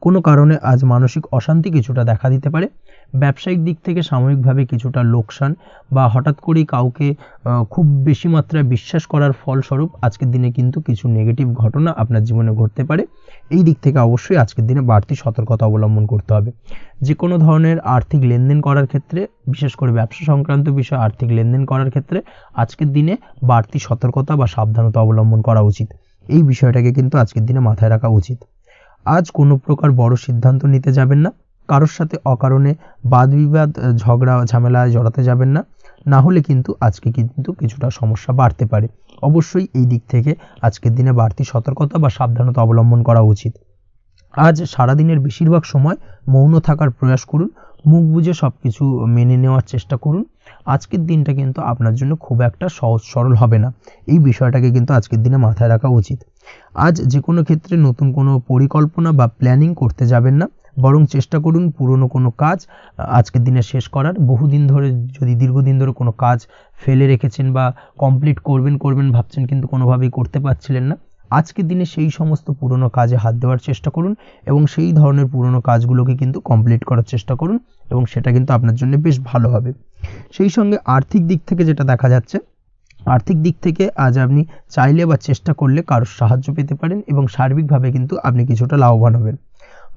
[SPEAKER 1] কোনো কারণে আজ মানসিক অশান্তি কিছুটা দেখা দিতে পারে। ব্যবসায়িক দিক থেকে সাময়িকভাবে কিছুটা লোকসান বা হঠাৎ করেই কাউকে খুব বেশি মাত্রায় বিশ্বাস করার ফলস্বরূপ আজকের দিনে কিন্তু কিছু নেগেটিভ ঘটনা আপনার জীবনে ঘটতে পারে। এই দিক থেকে অবশ্যই আজকের দিনে বাড়তি সতর্কতা অবলম্বন করতে হবে। যে কোনো ধরনের আর্থিক লেনদেন করার ক্ষেত্রে, বিশেষ করে ব্যবসা সংক্রান্ত বিষয়ে আর্থিক লেনদেন করার ক্ষেত্রে আজকের দিনে বাড়তি সতর্কতা বা সাবধানতা অবলম্বন করা উচিত। এই বিষয়টাকে কিন্তু আজকের দিনে মাথায় রাখা উচিত। আজ কোনো প্রকার বড় সিদ্ধান্ত নিতে যাবেন না। কারোর সাথে অকারণে বাদ বিবাদ ঝগড়া ঝামেলায় জড়াতে যাবেন না। না হলে কিন্তু আজকে কিন্তু কিছুটা সমস্যা বাড়তে পারে। অবশ্যই এই দিক থেকে আজকের দিনে বাড়তি সতর্কতা বা সাবধানতা অবলম্বন করা উচিত। আজ সারাদিনের বেশিরভাগ সময় মৌন থাকার প্রয়াস করুন, মুখ বুজে সব কিছু মেনে নেওয়ার চেষ্টা করুন। আজকের দিনটা কিন্তু আপনার জন্য খুব একটা সহজ সরল হবে না, এই বিষয়টাকে কিন্তু আজকের দিনে মাথায় রাখা উচিত। আজ যে কোনো ক্ষেত্রে নতুন কোনো পরিকল্পনা বা প্ল্যানিং করতে যাবেন না, বরং চেষ্টা করুন পুরনো কোনো কাজ আজকের দিনে শেষ করার। বহুদিন ধরে যদি দীর্ঘদিন ধরে কোনো কাজ ফেলে রেখেছেন বা কমপ্লিট করবেন ভাবছেন কিন্তু কোনোভাবেই করতে পারছিলেন না, আজকের দিনে সেই সমস্ত পুরনো কাজে হাত দেওয়ার চেষ্টা করুন এবং সেই ধরনের পুরনো কাজগুলোকে কিন্তু কমপ্লিট করার চেষ্টা করুন এবং সেটা কিন্তু আপনার জন্য বেশ ভালো হবে। সেই সঙ্গে আর্থিক দিক থেকে যেটা দেখা যাচ্ছে, আর্থিক দিক থেকে আজ আপনি চাইলে বা চেষ্টা করলে কারোর সাহায্য পেতে পারেন এবং সার্বিকভাবে কিন্তু আপনি কিছুটা লাভবান হবেন।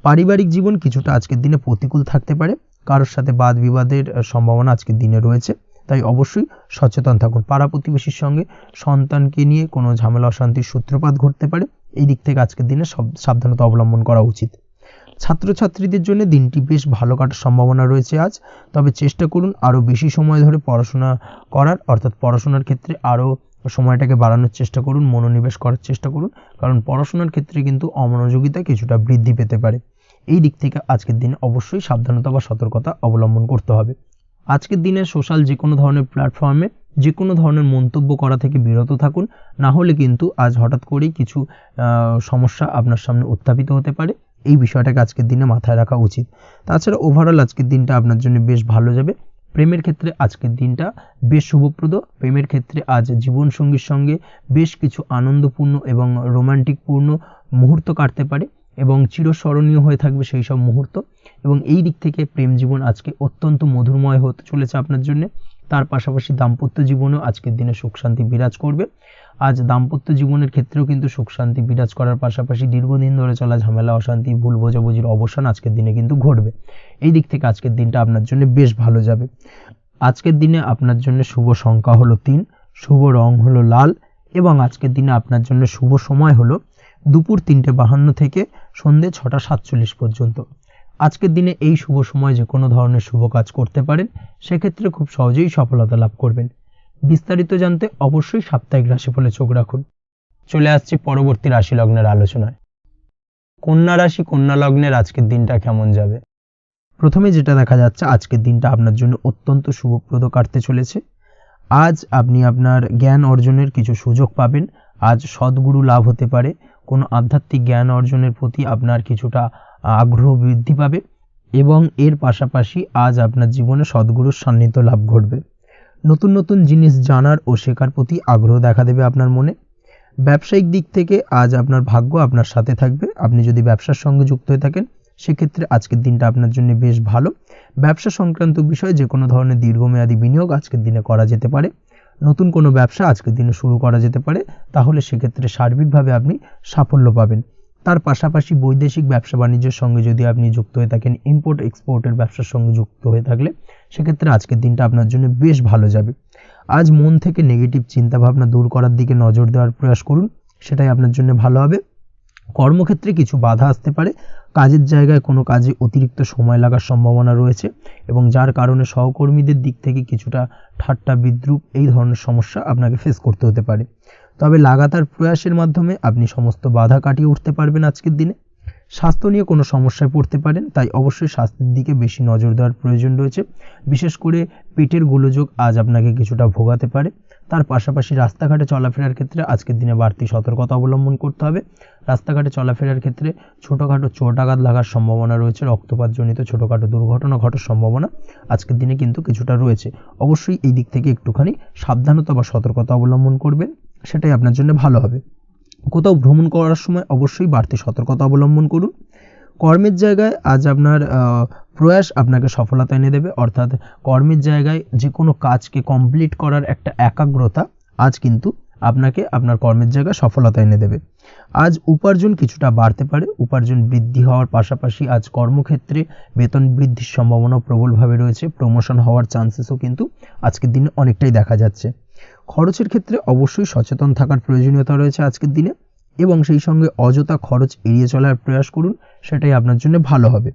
[SPEAKER 1] পারিবারিক জীবন কিছুটা আজকের দিনে প্রতিকূল থাকতে পারে, কারোর সাথে বাদ বিবাদের সম্ভাবনা আজকের দিনে রয়েছে, তাই অবশ্যই সচেতন থাকুন। পাড়া প্রতিবেশীর সঙ্গে সন্তানকে নিয়ে কোনো ঝামেলা অশান্তির সূত্রপাত ঘটতে পারে, এই দিক থেকে আজকের দিনে সাবধানতা অবলম্বন করা উচিত। ছাত্রছাত্রীদের জন্য দিনটি বেশ ভালো কাটার সম্ভাবনা রয়েছে আজ, তবে চেষ্টা করুন আরও বেশি সময় ধরে পড়াশোনা করার, অর্থাৎ পড়াশোনার ক্ষেত্রে আরও সময়টাকে বাড়ানোর চেষ্টা করুন, মনোনিবেশ করার চেষ্টা করুন, কারণ পড়াশোনার ক্ষেত্রে কিন্তু অমনোযোগিতা কিছুটা বৃদ্ধি পেতে পারে। এই দিক থেকে আজকের দিনে অবশ্যই সাবধানতা বা সতর্কতা অবলম্বন করতে হবে। আজকের দিনে সোশ্যাল যে কোনো ধরনের প্ল্যাটফর্মে যে কোনো ধরনের মন্তব্য করা থেকে বিরত থাকুন, না হলে কিন্তু আজ হঠাৎ করেই কিছু সমস্যা আপনার সামনে উত্থাপিত হতে পারে, এই বিষয়টাকে আজকের দিনে মাথায় রাখা উচিত। তাছাড়া ওভারঅল আজকের দিনটা আপনার জন্য বেশ ভালো যাবে। প্রেমের ক্ষেত্রে আজকের দিনটা বেশ শুভপ্রদ। প্রেমের ক্ষেত্রে আজ জীবনসঙ্গীর সঙ্গে বেশ কিছু আনন্দপূর্ণ এবং রোমান্টিকপূর্ণ মুহূর্ত কাটতে পারে এবং চিরস্মরণীয় হয়ে থাকবে সেই সব মুহূর্ত, এবং এই দিক থেকে প্রেম জীবন আজকে অত্যন্ত মধুরময় হতে চলেছে আপনার জন্য। তার পাশাপাশি দাম্পত্য জীবনেও আজকের দিনে সুখ শান্তি বিরাজ করবে। আজ দাম্পত্য জীবনের ক্ষেত্রেও কিন্তু সুখ শান্তি বিরাজ করার পাশাপাশি দীর্ঘদিন ধরে চলা ঝামেলা অশান্তি ভুল বোঝাবুঝির অবসান আজকের দিনে কিন্তু ঘটবে। এই দিক থেকে আজকের দিনটা আপনার জন্য বেশ ভালো যাবে। আজকের দিনে আপনার জন্য শুভ সংখ্যা হলো 3, শুভ রং হলো লাল এবং আজকের দিনে আপনার জন্য শুভ সময় হলো দুপুর 3:52 থেকে সন্ধ্যে 6:47 পর্যন্ত। আজকের দিনে এই শুভ সময় যে কোনো ধরনের শুভ কাজ করতে পারেন, সেক্ষেত্রে খুব সহজেই সফলতা লাভ করবেন। বিস্তারিত জানতে অবশ্যই সাপ্তাহিক রাশিফলে চোখ রাখুন। চলে আসছি পরবর্তী রাশি লগ্নের আলোচনায়। কন্যা রাশি কন্যা লগ্নের আজকের দিনটা কেমন যাবে? প্রথমে যেটা দেখা যাচ্ছে, আজকের দিনটা আপনার জন্য অত্যন্ত শুভপ্রদ কাটতে চলেছে। আজ আপনি আপনার জ্ঞান অর্জনের কিছু সুযোগ পাবেন। আজ সদ্গুরু লাভ হতে পারে, কোনো আধ্যাত্মিক জ্ঞান অর্জনের প্রতি আপনার কিছুটা আগ্রহ বৃদ্ধি পাবে এবং এর পাশাপাশি আজ আপনার জীবনে সদ্গুরুর সান্নিধ্য লাভ ঘটবে। নতুন নতুন জিনিস জানার ও শেখার প্রতি আগ্রহ দেখা দেবে আপনার মনে। ব্যবসায়িক দিক থেকে আজ আপনার ভাগ্য আপনার সাথে থাকবে। আপনি যদি ব্যবসার সঙ্গে যুক্ত হয়ে থাকেন, সেক্ষেত্রে আজকের দিনটা আপনার জন্য বেশ ভালো। ব্যবসা সংক্রান্ত বিষয়ে যে কোনো ধরনের দীর্ঘমেয়াদী বিনিয়োগ আজকের দিনে করা যেতে পারে। নতুন কোনো ব্যবসা আজকের দিনে শুরু করা যেতে পারে, তাহলে সেক্ষেত্রে সার্বিকভাবে আপনি সাফল্য পাবেন। তার পাশাপাশি বৈদেশিক ব্যবসা বাণিজ্যের সঙ্গে যদি আপনি যুক্ত হয়ে থাকেন, ইম্পোর্ট এক্সপোর্টের ব্যবসার সঙ্গে যুক্ত হয়ে থাকলে, সেক্ষেত্রে আজকের দিনটা আপনার জন্য বেশ ভালো যাবে। আজ মন থেকে নেগেটিভ চিন্তাভাবনা দূর করার দিকে নজর দেওয়ার প্রয়াস করুন, সেটাই আপনার জন্য ভালো হবে। কর্মক্ষেত্রে কিছু বাধা আসতে পারে, কাজের জায়গায় কোনো কাজে অতিরিক্ত সময় লাগার সম্ভাবনা রয়েছে এবং যার কারণে সহকর্মীদের দিক থেকে কিছুটা ঠাট্টা বিদ্রূপ এই ধরনের সমস্যা আপনাকে ফেস করতে হতে পারে। তবে লাগাতার প্রয়াসের মাধ্যমে আপনি সমস্ত বাধা কাটিয়ে উঠতে পারবেন আজকের দিনে। স্বাস্থ্য নিয়ে কোনো সমস্যায় পড়তে পারেন, তাই অবশ্যই স্বাস্থ্যের দিকে বেশি নজর দেওয়ার প্রয়োজন রয়েছে। বিশেষ করে পেটের গোলযোগ আজ আপনাকে কিছুটা ভোগাতে পারে। তার পাশাপাশি রাস্তাঘাটে চলাফেরার ক্ষেত্রে আজকের দিনে বাড়তি সতর্কতা অবলম্বন করতে হবে। রাস্তাঘাটে চলাফেরার ক্ষেত্রে ছোটোখাটো চোট আঘাত লাগার সম্ভাবনা রয়েছে, রক্তপাতজনিত ছোটোখাটো দুর্ঘটনা ঘটার সম্ভাবনা আজকের দিনে কিন্তু কিছুটা রয়েছে। অবশ্যই এই দিক থেকে একটুখানি সাবধানতা বা সতর্কতা অবলম্বন করবেন, সেটাই আপনার জন্য ভালো হবে। কোথাও ভ্রমণ করার সময় অবশ্যই বাড়তি সতর্কতা অবলম্বন করুন। কর্মের জায়গায় আজ আপনার প্রয়াস আপনাকে সফলতা এনে দেবে, অর্থাৎ কর্মের জায়গায় যে কোনো কাজকে কমপ্লিট করার একটা একাগ্রতা আজ কিন্তু আপনাকে আপনার কর্মের জায়গায় সফলতা এনে দেবে। আজ উপার্জন কিছুটা বাড়তে পারে, উপার্জন বৃদ্ধি হওয়ার পাশাপাশি আজ কর্মক্ষেত্রে বেতন বৃদ্ধির সম্ভাবনা প্রবলভাবে রয়েছে। প্রমোশন হওয়ার চান্সেসও কিন্তু আজকের দিনে অনেকটাই দেখা যাচ্ছে। খরচের ক্ষেত্রে অবশ্যই সচেতন থাকার প্রয়োজনীয়তা রয়েছে আজকের দিনে এবং সেই সঙ্গে অযথা খরচ এড়িয়ে চলার প্রয়াস করুন, সেটাই আপনার জন্য ভালো হবে।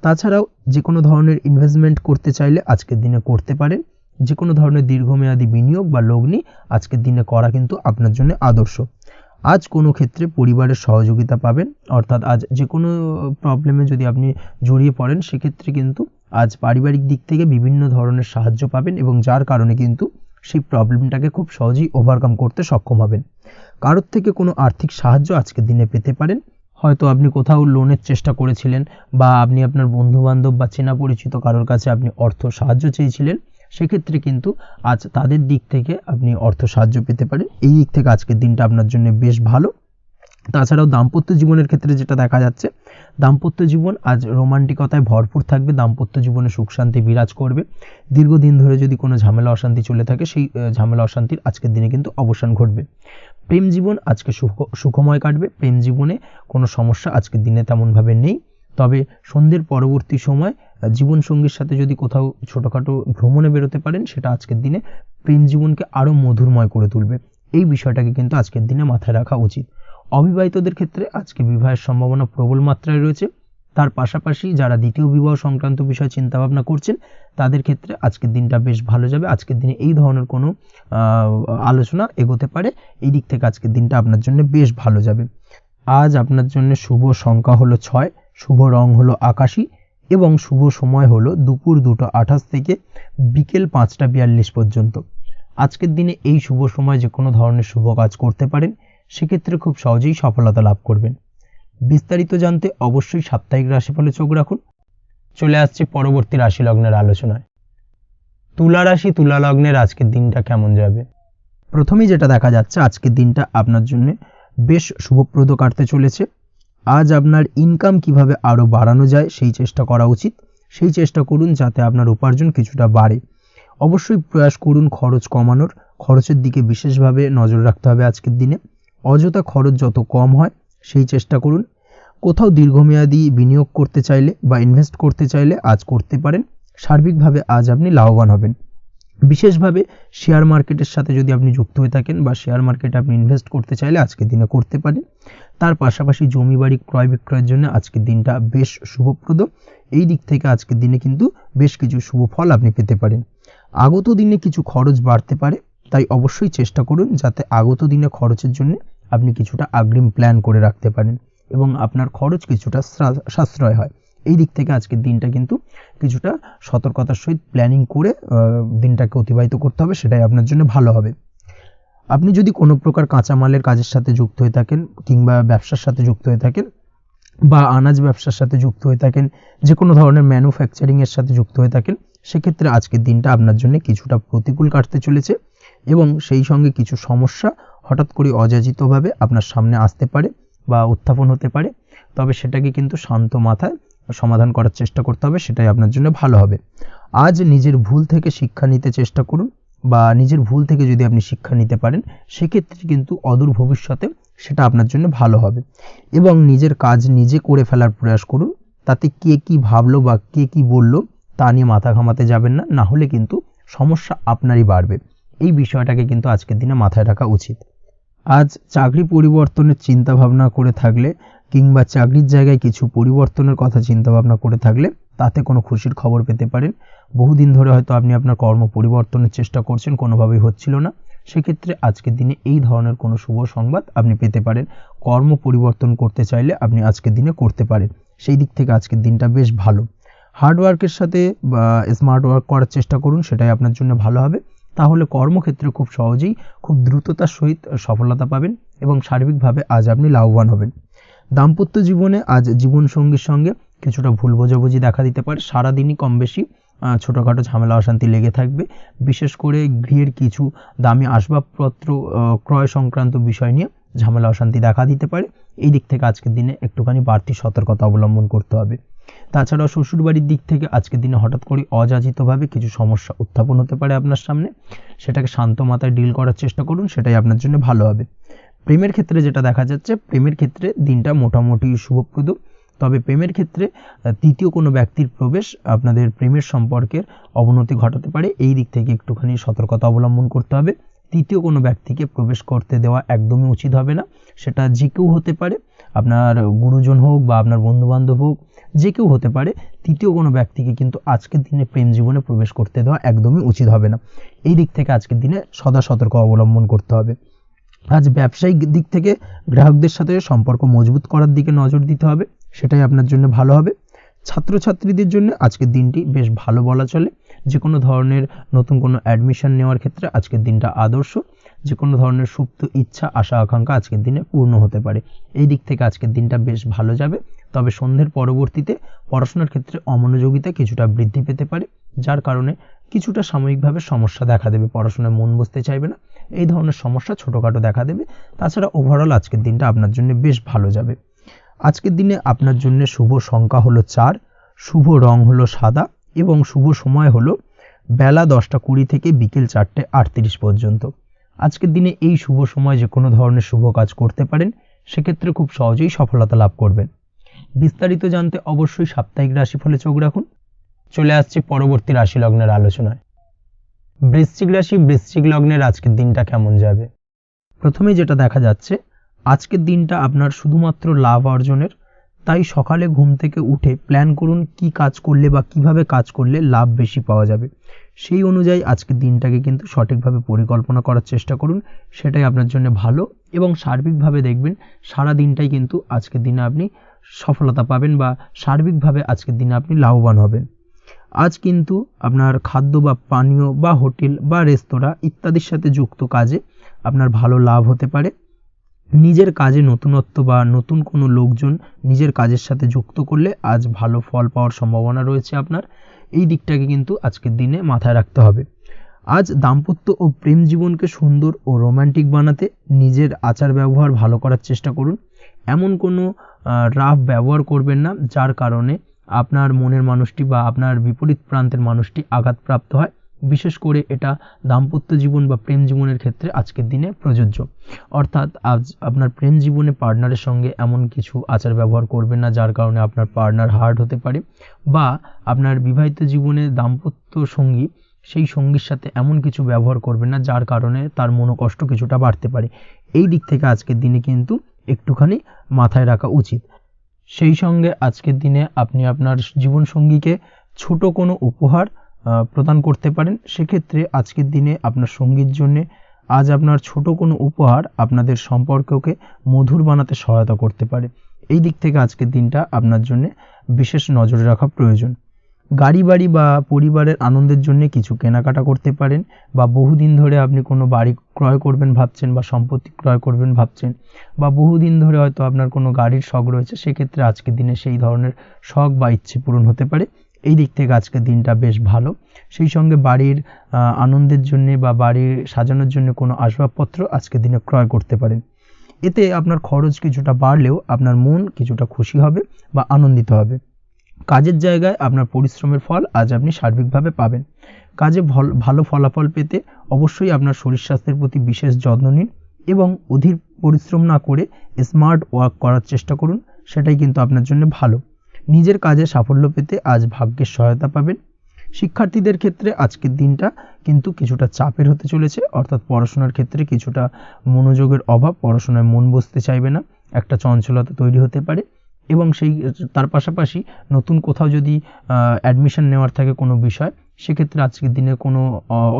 [SPEAKER 1] তাছাড়াও যে কোনো ধরনের ইনভেস্টমেন্ট করতে চাইলে আজকের দিনে করতে পারেন। যে কোনো ধরনের দীর্ঘমেয়াদী বিনিয়োগ বা লগ্নি আজকের দিনে করা কিন্তু আপনার জন্য আদর্শ। আজ কোনো ক্ষেত্রে পরিবারের সহযোগিতা পাবেন, অর্থাৎ আজ যে কোনো প্রবলেমে যদি আপনি জড়িয়ে পড়েন সেক্ষেত্রে কিন্তু আজ পারিবারিক দিক থেকে বিভিন্ন ধরনের সাহায্য পাবেন এবং যার কারণে কিন্তু সেই প্রবলেমটাকে খুব সহজেই ওভারকাম করতে সক্ষম হবেন। কারোর থেকে কোনো আর্থিক সাহায্য আজকের দিনে পেতে পারেন। হয়তো আপনি কোথাও লোনের চেষ্টা করেছিলেন বা আপনি আপনার বন্ধুবান্ধব বা চেনা পরিচিত কারোর কাছে আপনি অর্থ সাহায্য চেয়েছিলেন, সেক্ষেত্রে কিন্তু আজ তাদের দিক থেকে আপনি অর্থ সাহায্য পেতে পারেন। এই দিক থেকে আজকের দিনটা আপনার জন্য বেশ ভালো। তাছাড়াও দাম্পত্য জীবনের ক্ষেত্রে যেটা দেখা যাচ্ছে, দাম্পত্য জীবন আজ রোমান্টিকতায় ভরপুর থাকবে, দাম্পত্য জীবনে সুখ শান্তি বিরাজ করবে। দীর্ঘদিন ধরে যদি কোনো ঝামেলা অশান্তি চলে থাকে সেই ঝামেলা অশান্তির আজকের দিনে কিন্তু অবসান ঘটবে। প্রেম জীবন আজকে সুখময় কাটবে, প্রেম জীবনে কোনো সমস্যা আজকের দিনে তেমনভাবে নেই। তবে সন্ধ্যের পরবর্তী সময় জীবনসঙ্গীর সাথে যদি কোথাও ছোটোখাটো ভ্রমণে বেরোতে পারেন, সেটা আজকের দিনে প্রেম জীবনকে আরও মধুরময় করে তুলবে। এই বিষয়টাকে কিন্তু আজকের দিনে মাথায় রাখা উচিত। অবিবাহিতদের ক্ষেত্রে আজকে বিবাহের সম্ভাবনা প্রবল মাত্রায় রয়েছে। তার পাশাপাশি যারা দ্বিতীয় বিবাহ সংক্রান্ত বিষয় চিন্তাভাবনা করছেন তাদের ক্ষেত্রে আজকের দিনটা বেশ ভালো যাবে। আজকের দিনে এই ধরনের কোনো আলোচনা এগোতে পারে, এই দিক থেকে আজকের দিনটা আপনার জন্য বেশ ভালো যাবে। আজ আপনার জন্য শুভ সংখ্যা হলো 6, শুভ রং হলো আকাশী এবং শুভ সময় হলো দুপুর 2:28 থেকে বিকেল 5:42 পর্যন্ত। আজকের দিনে এই শুভ সময় যে কোনো ধরনের শুভ কাজ করতে পারেন, সেক্ষেত্রে খুব সহজেই সফলতা লাভ করবেন। বিস্তারিত জানতে অবশ্যই সাপ্তাহিক রাশিফলে চোখ রাখুন। চলে আসছে পরবর্তী রাশি লগ্নের আলোচনায়। তুলা রাশি, তুলা লগ্নের আজকের দিনটা কেমন যাবে? প্রথমেই যেটা দেখা যাচ্ছে, আজকের দিনটা আপনার জন্য বেশ শুভপ্রদ কাটতে চলেছে। আজ আপনার ইনকাম কিভাবে আরও বাড়ানো যায় সেই চেষ্টা করা উচিত। সেই চেষ্টা করুন যাতে আপনার উপার্জন কিছুটা বাড়ে। অবশ্যই প্রয়াস করুন খরচ কমানোর, খরচের দিকে বিশেষভাবে নজর রাখতে হবে আজকের দিনে। অযথা খরচ যত কম হয় সেই চেষ্টা করুন। কোথাও দীর্ঘমেয়াদী বিনিয়োগ করতে চাইলে বা ইনভেস্ট করতে চাইলে আজ করতে পারেন। সার্বিকভাবে আজ আপনি লাভবান হবেন। বিশেষভাবে শেয়ার মার্কেটের সাথে যদি আপনি যুক্ত হয়ে থাকেন বা শেয়ার মার্কেটে আপনি ইনভেস্ট করতে চাইলে আজকের দিনে করতে পারেন। তার পাশাপাশি জমি বাড়ি ক্রয় বিক্রয়ের জন্য আজকের দিনটা বেশ শুভপ্রদ। এই দিক থেকে আজকের দিনে কিন্তু বেশ কিছু শুভ ফল আপনি পেতে পারেন। আগত দিনে কিছু খরচ বাড়তে পারে, তাই অবশ্যই চেষ্টা করুন যাতে আগত দিনে খরচের জন্য আপনি কিছুটা অগ্রিম প্ল্যান করে রাখতে পারেন এবং আপনার খরচ কিছুটা সাশ্রয় হয়। এই দিক থেকে আজকের দিনটা কিন্তু কিছুটা সতর্কতার সহিত প্ল্যানিং করে দিনটাকে অতিবাহিত করতে হবে, সেটাই আপনার জন্য ভালো হবে। আপনি যদি কোনো প্রকার কাঁচামালের কাজের সাথে যুক্ত হয়ে থাকেন কিংবা ব্যবসার সাথে যুক্ত হয়ে থাকেন বা আনাজ ব্যবসার সাথে যুক্ত হয়ে থাকেন, যে কোনো ধরনের ম্যানুফ্যাকচারিংয়ের সাথে যুক্ত হয়ে থাকেন, সেক্ষেত্রে আজকের দিনটা আপনার জন্য কিছুটা প্রতিকূল কাটতে চলেছে এবং সেই সঙ্গে কিছু সমস্যা হঠাৎ করে অযাচিতভাবে আপনার সামনে আসতে পারে বা উত্থাপন হতে পারে। তবে সেটাকে কিন্তু শান্ত মাথায় সমাধান করার চেষ্টা করতে হবে, সেটাই আপনার জন্য ভালো হবে। আজ নিজের ভুল থেকে শিক্ষা নিতে চেষ্টা করুন বা নিজের ভুল থেকে যদি আপনি শিক্ষা নিতে পারেন, সেক্ষেত্রে কিন্তু অদূর ভবিষ্যতে সেটা আপনার জন্য ভালো হবে এবং নিজের কাজ নিজে করে ফেলার প্রয়াস করুন। তাতে কে কি ভাবলো বা কে কি বললো তা নিয়ে মাথা ঘামাতে যাবেন না, না হলে কিন্তু সমস্যা আপনারই বাড়বে। এই বিষয়টাকে কিন্তু আজকের দিনে মাথায় রাখা উচিত। আজ চাকরি পরিবর্তনের চিন্তা ভাবনা করে থাকলে কিংবা চাকরির জায়গায় কিছু পরিবর্তনের কথা চিন্তা ভাবনা করে থাকলে তাতে কোনো খুশির খবর পেতে পারেন। বহুদিন ধরে হয়তো আপনি আপনার কর্ম পরিবর্তনের চেষ্টা করছেন, কোনোভাবেই হচ্ছিল না, সেক্ষেত্রে আজকের দিনে এই ধরনের কোনো শুভ সংবাদ আপনি পেতে পারেন। কর্ম পরিবর্তন করতে চাইলে আপনি আজকের দিনে করতে পারেন, সেই দিক থেকে আজকের দিনটা বেশ ভালো। হার্ডওয়ার্কের সাথে বা স্মার্ট ওয়ার্ক করার চেষ্টা করুন, সেটাই আপনার জন্য ভালো হবে। তাহলে কর্মক্ষেত্রে খুব সহজেই খুব দ্রুততার সহিত সফলতা পাবেন এবং সার্বিকভাবে আজ আপনি লাভবান হবেন। দাম্পত্য জীবনে আজ জীবনসঙ্গীর সঙ্গে কিছুটা ভুল বোঝাবুঝি দেখা দিতে পারে। সারাদিনই কম বেশি ছোটোখাটো ঝামেলা অশান্তি লেগে থাকবে। বিশেষ করে গৃহের কিছু দামি আসবাবপত্র ক্রয় সংক্রান্ত বিষয় নিয়ে ঝামেলা অশান্তি দেখা দিতে পারে। এই দিক থেকে আজকের দিনে একটুখানি বাড়তি সতর্কতা অবলম্বন করতে হবে। তাছাড়াও শ্বশুরবাড়ির দিক থেকে আজকের দিনে হঠাৎ করে অযাচিতভাবে কিছু সমস্যা উত্থাপন হতে পারে আপনার সামনে, সেটাকে শান্ত মাথায় ডিল করার চেষ্টা করুন, সেটাই আপনার জন্য ভালো হবে। প্রেমের ক্ষেত্রে যেটা দেখা যাচ্ছে, প্রেমের ক্ষেত্রে দিনটা মোটামুটি শুভপ্রদ। তবে প্রেমের ক্ষেত্রে তৃতীয় কোনো ব্যক্তির প্রবেশ আপনাদের প্রেমের সম্পর্কের অবনতি ঘটাতে পারে, এই দিক থেকে একটুখানি সতর্কতা অবলম্বন করতে হবে। তৃতীয় কোনো ব্যক্তিকে প্রবেশ করতে দেওয়া একদমই উচিত হবে না। সেটা যে কেউ হতে পারে, আপনার গুরুজন হোক বা আপনার বন্ধুবান্ধব হোক, যে কেউ হতে পারে। তৃতীয় কোনো ব্যক্তিকে কিন্তু আজকের দিনে প্রেম জীবনে প্রবেশ করতে দেওয়া একদমই উচিত হবে না। এই দিক থেকে আজকের দিনে সদা সতর্ক অবলম্বন করতে হবে। আজ ব্যবসায়িক দিক থেকে গ্রাহকদের সাথে সম্পর্ক মজবুত করার দিকে নজর দিতে হবে, সেটাই আপনার জন্য ভালো হবে। ছাত্রছাত্রীদের জন্য আজকের দিনটি বেশ ভালো বলা চলে। যে কোনো ধরনের নতুন কোনো অ্যাডমিশন নেওয়ার ক্ষেত্রে আজকের দিনটা আদর্শ। যে কোনো ধরনের সুপ্ত ইচ্ছা, আশা আকাঙ্ক্ষা আজকের দিনে পূর্ণ হতে পারে। এই দিক থেকে আজকের দিনটা বেশ ভালো যাবে। তবে সন্ধ্যের পরবর্তীতে পড়াশোনার ক্ষেত্রে অমনোযোগিতা কিছুটা বৃদ্ধি পেতে পারে, যার কারণে কিছুটা সাময়িকভাবে সমস্যা দেখা দেবে, পড়াশোনায় মন বসতে চাইবে না, এই ধরনের সমস্যা ছোটোখাটো দেখা দেবে। তাছাড়া ওভারঅল আজকের দিনটা আপনার জন্য বেশ ভালো যাবে। আজকের দিনে আপনার জন্য শুভ সংখ্যা হলো 4, শুভ রং হলো সাদা এবং শুভ সময় হলো বেলা 10:20 থেকে বিকেল 4:38 পর্যন্ত। আজকের দিনে এই শুভ সময় যে কোনো ধরনের শুভ কাজ করতে পারেন, সেক্ষেত্রে খুব সহজেই সফলতা লাভ করবেন। বিস্তারিত জানতে অবশ্যই সাপ্তাহিক রাশিফলে চোখ রাখুন। চলে আসছে পরবর্তী রাশি লগ্নের আলোচনায়। বৃশ্চিক রাশি, বৃশ্চিক লগ্নের আজকের দিনটা কেমন যাবে? প্রথমেই যেটা দেখা যাচ্ছে, আজকের দিনটা আপনার শুধুমাত্র লাভ অর্জনের। তাই সকালে ঘুম থেকে উঠে প্ল্যান করুন কি কাজ করলে বা কিভাবে কাজ করলে লাভ বেশি পাওয়া যাবে। সেই অনুযায়ী আজকের দিনটাকে কিন্তু সঠিকভাবে পরিকল্পনা করার চেষ্টা করুন, সেটাই আপনার জন্য ভালো। এবং সার্বিকভাবে দেখবেন সারা দিনটাই কিন্তু আজকের দিনে আপনি সফলতা পাবেন বা সার্বিকভাবে আজকের দিনে আপনি লাভবান হবেন। আজ কিন্তু আপনার খাদ্য বা পানীয় বা হোটেল বা রেস্তোরাঁ ইত্যাদির সাথে যুক্ত কাজে আপনার ভালো লাভ হতে পারে। নিজের কাজে নতুনত্ব বা নতুন কোনো লোকজন নিজের কাজের সাথে যুক্ত করলে আজ ভালো ফল পাওয়ার সম্ভাবনা রয়েছে আপনার। এই দিকটাকে কিন্তু আজকের দিনে মাথায় রাখতে হবে। আজ দাম্পত্য ও প্রেম জীবনকে সুন্দর ও রোমান্টিক বানাতে নিজের আচার ব্যবহার ভালো করার চেষ্টা করুন। এমন কোনো রাফ ব্যবহার করবেন না যার কারণে আপনার মনের মানুষটি বা আপনার বিপরীত প্রান্তের মানুষটি আঘাতপ্রাপ্ত হয়। বিশেষ করে এটা দাম্পত্য জীবন বা প্রেম জীবনের ক্ষেত্রে আজকের দিনে প্রযোজ্য। অর্থাৎ আজ আপনার প্রেম জীবনে পার্টনারের সঙ্গে এমন কিছু আচার ব্যবহার করবেন না যার কারণে আপনার পার্টনার হার্ট হতে পারে, বা আপনার বিবাহিত জীবনে দাম্পত্য সঙ্গী সেই সঙ্গীর সাথে এমন কিছু ব্যবহার করবেন না যার কারণে তার মনোকষ্ট কিছুটা বাড়তে পারে। এই দিক থেকে আজকের দিনে কিন্তু একটুখানি মাথায় রাখা উচিত। সেই সঙ্গে আজকের দিনে আপনি আপনার জীবনসঙ্গীকে ছোট কোনো উপহার প্রদান করতে পারেন। সেক্ষেত্রে আজকের দিনে আপনার সঙ্গীর জন্য আজ আপনার ছোট কোনো উপহার আপনাদের সম্পর্ককে মধুর বানাতে সহায়তা করতে পারে। এই দিক থেকে আজকের দিনটা আপনার জন্য বিশেষ নজরে রাখা প্রয়োজন। গাড়ি বাড়ি বা পরিবারের আনন্দের জন্য কিছু কেনাকাটা করতে পারেন, বা বহুদিন ধরে আপনি কোনো বাড়ি ক্রয় করবেন ভাবছেন বা সম্পত্তি ক্রয় করবেন ভাবছেন, বা বহুদিন ধরে হয়তো আপনার কোনো গাড়ির শখ রয়েছে, সেক্ষেত্রে আজকের দিনে সেই ধরনের শখ বা ইচ্ছে পূরণ হতে পারে। এই দিক থেকে আজকের দিনটা বেশ ভালো। সেই সঙ্গে বাড়ির আনন্দের জন্য বা বাড়ির সাজানোর জন্য কোনো আসবাবপত্র আজকের দিনে ক্রয় করতে পারেন। এতে আপনার খরচ কিছুটা বাড়লেও আপনার মন কিছুটা খুশি হবে বা আনন্দিত হবে। কাজের জায়গায় আপনার পরিশ্রমের ফল আজ আপনি সার্বিকভাবে পাবেন। কাজে ভালো ফলাফল পেতে অবশ্যই আপনার শরীর স্বাস্থ্যের প্রতি বিশেষ যত্ন নিন এবং অধীর পরিশ্রম না করে স্মার্ট ওয়ার্ক করার চেষ্টা করুন, সেটাই কিন্তু আপনার জন্য ভালো। নিজের কাজে সাফল্য পেতে আজ ভাগ্যের সহায়তা পাবেন। শিক্ষার্থীদের ক্ষেত্রে আজকের দিনটা কিন্তু কিছুটা চাপের হতে চলেছে, অর্থাৎ পড়াশোনার ক্ষেত্রে কিছুটা মনোযোগের অভাব, পড়াশোনায় মন বসতে চাইবে না, একটা চঞ্চলতা তৈরি হতে পারে। এবং তার পাশাপাশি নতুন কোথাও যদি অ্যাডমিশন নেওয়ার থাকে কোনো বিষয়, সেক্ষেত্রে আজকের দিনে কোনো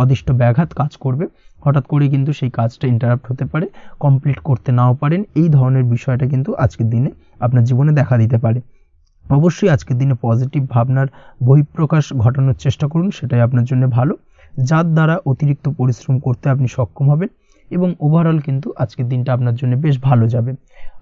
[SPEAKER 1] অদিষ্ট ব্যাঘাত কাজ করবে। হঠাৎ করে কিন্তু সেই কাজটা ইন্টারাপ্ট হতে পারে, কমপ্লিট করতে নাও পারেন। এই ধরনের বিষয়টা কিন্তু আজকের দিনে আপনার জীবনে দেখা দিতে পারে। অবশ্যই আজকের দিনে পজিটিভ ভাবনার বহিঃপ্রকাশ ঘটানোর চেষ্টা করুন, সেটাই আপনার জন্য ভালো, যার দ্বারা অতিরিক্ত পরিশ্রম করতে আপনি সক্ষম হবেন। এবং ওভারঅল কিন্তু আজকের দিনটা আপনার জন্য বেশ ভালো যাবে।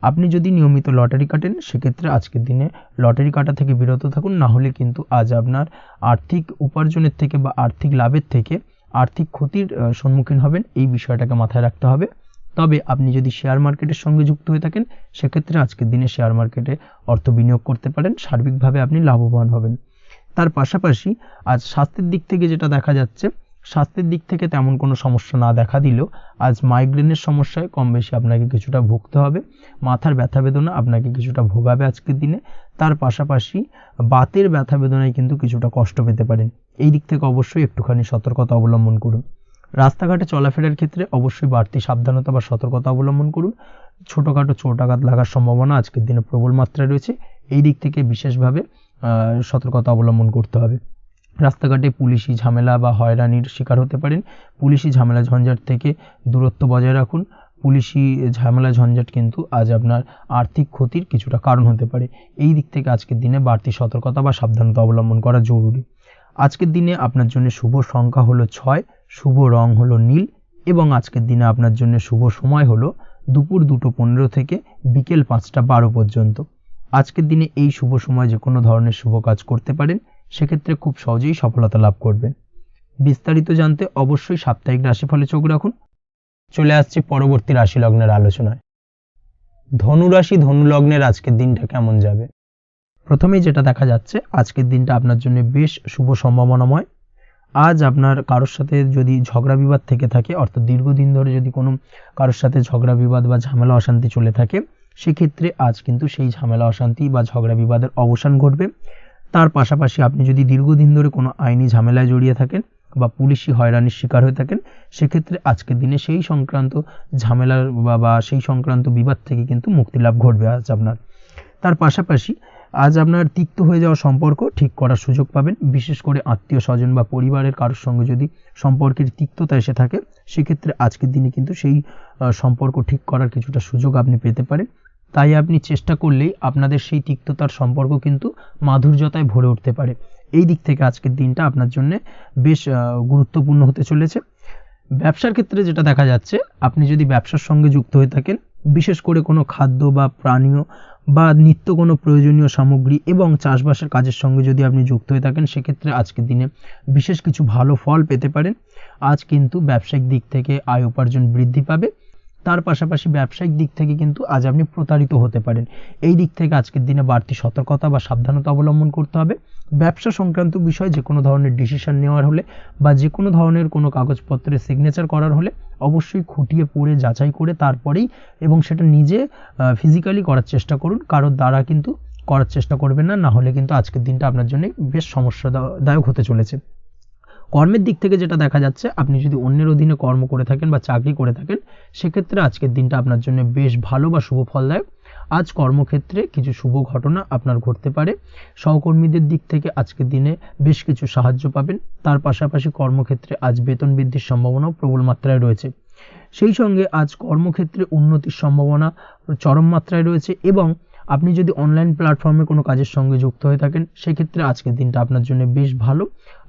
[SPEAKER 1] আপনি যদি নিয়মিত লটারি কাটেন, সেক্ষেত্রে আজকের দিনে লটারি কাটা থেকে বিরত থাকুন, না হলে কিন্তু আজ আপনার আর্থিক উপার্জনের থেকে বা আর্থিক লাভের থেকে আর্থিক ক্ষতির সম্মুখীন হবেন। এই বিষয়টাকে মাথায় রাখতে হবে। তবে আপনি যদি শেয়ার মার্কেটের সঙ্গে যুক্ত হয়ে থাকেন, সেক্ষেত্রে আজকের দিনে শেয়ার মার্কেটে অর্থ বিনিয়োগ করতে পারেন, সার্বিকভাবে আপনি লাভবান হবেন। তার পাশাপাশি আজ স্বাস্থ্যের দিক থেকে যেটা দেখা যাচ্ছে, স্বাস্থ্যের দিক থেকে তেমন কোনো সমস্যা না দেখা দিলেও আজ মাইগ্রেনের সমস্যায় কম বেশি আপনাকে কিছুটা ভুগতে হবে। মাথার ব্যথা বেদনা আপনাকে কিছুটা ভোগাবে আজকের দিনে। তার পাশাপাশি বাতের ব্যথা বেদনায় কিন্তু কিছুটা কষ্ট পেতে পারেন। এই দিক থেকে অবশ্যই একটুখানি সতর্কতা অবলম্বন করুন। রাস্তাঘাটে চলাফেরার ক্ষেত্রে অবশ্যই বাড়তি সাবধানতা বা সতর্কতা অবলম্বন করুন। ছোটোখাটো চোট আঘাত লাগার সম্ভাবনা আজকের দিনে প্রবল মাত্রায় রয়েছে, এই দিক থেকে বিশেষভাবে সতর্কতা অবলম্বন করতে হবে। রাস্তাঘাটে পুলিশি ঝামেলা বা হয়রানির শিকার হতে পারেন। পুলিশি ঝামেলা ঝঞ্ঝাট থেকে দূরত্ব বজায় রাখুন। পুলিশি ঝামেলা ঝঞ্ঝাট কিন্তু আজ আপনার আর্থিক ক্ষতির কিছুটা কারণ হতে পারে, এই দিক থেকে আজকের দিনে বাড়তি সতর্কতা বা সাবধানতা অবলম্বন করা জরুরি। আজকের দিনে আপনার জন্য শুভ সংখ্যা হলো 6, শুভ রং হলো নীল এবং আজকের দিনে আপনার জন্য শুভ সময় হলো দুপুর 2:15 থেকে বিকেল 5:12 পর্যন্ত। আজকের দিনে এই শুভ সময় যে কোনো ধরনের শুভ কাজ করতে পারেন, সেক্ষেত্রে খুব সহজেই সফলতা লাভ করবেন। বিস্তারিত জানতে অবশ্যই সাপ্তাহিক রাশিফলে চোখ রাখুন। চলে আসছি পরবর্তী রাশি লগ্নের আলোচনায়। ধনুরাশি ধনু লগ্নের আজকের দিনটা কেমন যাবে? প্রথমেই যেটা দেখা যাচ্ছে, আজকের দিনটা আপনার জন্য বেশ শুভ সম্ভাবনাময়। আজ আপনার কারোর সাথে যদি ঝগড়া বিবাদ থেকে থাকে, অর্থাৎ দীর্ঘদিন ধরে যদি কোনো কারোর সাথে ঝগড়া বিবাদ বা ঝামেলা অশান্তি চলে থাকে, সেক্ষেত্রে আজ কিন্তু সেই ঝামেলা অশান্তি বা ঝগড়া বিবাদের অবসান ঘটবে। তার পাশাপাশি আপনি যদি দীর্ঘদিন ধরে কোনো আইনি ঝামেলায় জড়িয়ে থাকেন বা পুলিশি হয়রানির শিকার হয়ে থাকেন, সেক্ষেত্রে আজকের দিনে সেই সংক্রান্ত ঝামেলার বা সেই সংক্রান্ত বিবাদ থেকে কিন্তু মুক্তিলাভ ঘটবে আজ আপনার। তার পাশাপাশি আজ আপনার তিক্ত হয়ে যাওয়া সম্পর্ক ঠিক করার সুযোগ পাবেন। বিশেষ করে আত্মীয় স্বজন বা পরিবারের কারোর সঙ্গে যদি সম্পর্কের তিক্ততা এসে থাকে, সেক্ষেত্রে আজকের দিনে কিন্তু সেই সম্পর্ক ঠিক করার কিছুটা সুযোগ আপনি পেতে পারেন। তাই আপনি চেষ্টা করলেই আপনাদের সেই তিক্ততার সম্পর্ক কিন্তু মাধুর্যতায় ভরে উঠতে পারে। এই দিক থেকে আজকের দিনটা আপনার জন্য বেশ গুরুত্বপূর্ণ হতে চলেছে। ব্যবসার ক্ষেত্রে যেটা দেখা যাচ্ছে, আপনি যদি ব্যবসার সঙ্গে যুক্ত হয়ে থাকেন, বিশেষ করে কোনো খাদ্য বা পানীয় বা নিত্য কোনো প্রয়োজনীয় সামগ্রী এবং চাষবাসের কাজের সঙ্গে যদি আপনি যুক্ত হয়ে থাকেন, সেক্ষেত্রে আজকের দিনে বিশেষ কিছু ভালো ফল পেতে পারেন। আজ কিন্তু ব্যবসায়িক দিক থেকে আয় উপার্জন বৃদ্ধি পাবে। তার পাশাপাশি ব্যবসায়িক দিক থেকে কিন্তু আজ আপনি প্রতারিত হতে পারেন। এই দিক থেকে আজকের দিনে বাড়তি সতর্কতা বা সাবধানতা অবলম্বন করতে হবে। ব্যবসা সংক্রান্ত বিষয়ে যে কোনো ধরনের ডিসিশন নেওয়ার হলে বা যে কোনো ধরনের কোনো কাগজপত্রে সিগনেচার করার হলে অবশ্যই খুঁটিয়ে পড়ে যাচাই করে তারপরেই এবং সেটা নিজে ফিজিক্যালি করার চেষ্টা করুন। কারোর দ্বারা কিন্তু করার চেষ্টা করবেন না, না হলে কিন্তু আজকের দিনটা আপনার জন্য বেশ সমস্যাদায়ক হতে চলেছে। কর্মের দিক থেকে যেটা দেখা যাচ্ছে, আপনি যদি অন্যের অধীনে কর্ম করে থাকেন বা চাকরি করে থাকেন, সেক্ষেত্রে আজকের দিনটা আপনার জন্য বেশ ভালো বা শুভ ফলদায়ক। আজ কর্মক্ষেত্রে কিছু শুভ ঘটনা আপনার ঘটতে পারে। সহকর্মীদের দিক থেকে আজকের দিনে বেশ কিছু সাহায্য পাবেন। তার পাশাপাশি কর্মক্ষেত্রে আজ বেতন বৃদ্ধির সম্ভাবনাও প্রবল মাত্রায় রয়েছে। সেই সঙ্গে আজ কর্মক্ষেত্রে উন্নতির সম্ভাবনা চরম মাত্রায় রয়েছে এবং আপনি যদি অনলাইন প্ল্যাটফর্মে কোনো কাজের সঙ্গে যুক্ত হয়ে থাকেন, সেক্ষেত্রে আজকের দিনটা আপনার জন্য বেশ ভালো।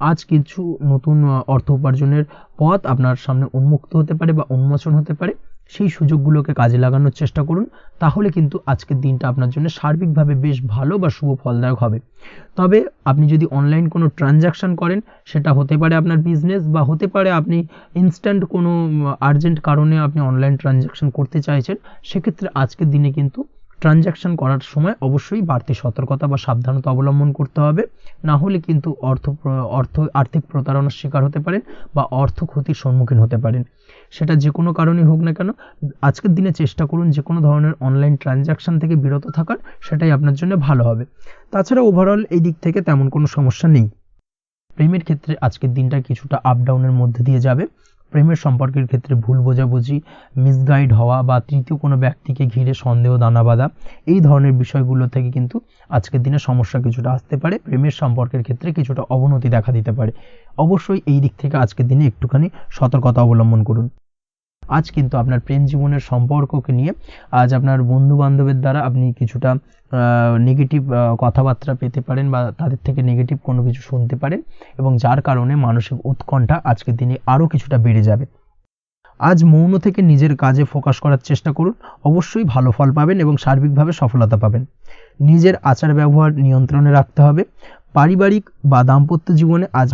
[SPEAKER 1] আজ কিছু নতুন অর্থ উপার্জনের পথ আপনার সামনে উন্মুক্ত হতে পারে বা উন্মোচন হতে পারে। সেই সুযোগগুলোকে কাজে লাগানোর চেষ্টা করুন, তাহলে কিন্তু আজকের দিনটা আপনার জন্য সার্বিকভাবে বেশ ভালো বা শুভ ফলদায়ক হবে। তবে আপনি যদি অনলাইন কোনো ট্রানজ্যাকশান করেন, সেটা হতে পারে আপনার বিজনেস বা হতে পারে আপনি ইনস্ট্যান্ট কোনো আর্জেন্ট কারণে আপনি অনলাইন ট্রানজ্যাকশান করতে চাইছেন, সেক্ষেত্রে আজকের দিনে কিন্তু ট্রানজ্যাকশান করার সময় অবশ্যই বাড়তি সতর্কতা বা সাবধানতা অবলম্বন করতে হবে, না হলে কিন্তু আর্থিক প্রতারণার শিকার হতে পারেন বা অর্থ ক্ষতির সম্মুখীন হতে পারেন। সেটা যে কোনো কারণেই হোক না কেন, আজকের দিনে চেষ্টা করুন যে কোনো ধরনের অনলাইন ট্রানজ্যাকশান থেকে বিরত থাকার, সেটাই আপনার জন্য ভালো হবে। তাছাড়া ওভারঅল এই দিক থেকে তেমন কোনো সমস্যা নেই। প্রেমের ক্ষেত্রে আজকের দিনটা কিছুটা আপ ডাউনের মধ্যে দিয়ে যাবে। প্রেমের সম্পর্কের ক্ষেত্রে ভুল বোঝাবুঝি, মিসগাইড হওয়া বা তৃতীয় কোনো ব্যক্তিকে ঘিরে সন্দেহ দানা বাঁধা, এই ধরনের বিষয়গুলো থেকে কিন্তু আজকের দিনে সমস্যা কিছুটা আসতে পারে। প্রেমের সম্পর্কের ক্ষেত্রে কিছুটা অবনতি দেখা দিতে পারে। অবশ্যই এই দিক থেকে আজকের দিনে একটুখানি সতর্কতা অবলম্বন করুন। আজ কিন্তু আপনার প্রেম জীবনের সম্পর্ককে নিয়ে আজ আপনার বন্ধু বান্ধবের দ্বারা আপনি কিছুটা নেগেটিভ কথাবার্তা পেতে পারেন বা তাদের থেকে নেগেটিভ কোনো কিছু শুনতে পারেন এবং যার কারণে মানসিক উৎকণ্ঠা আজকের দিনে আরও কিছুটা বেড়ে যাবে। আজ মৌন থেকে নিজের কাজে ফোকাস করার চেষ্টা করুন, অবশ্যই ভালো ফল পাবেন এবং সার্বিকভাবে সফলতা পাবেন। নিজের আচার ব্যবহার নিয়ন্ত্রণে রাখতে হবে। পারিবারিক বা দাম্পত্য জীবনে আজ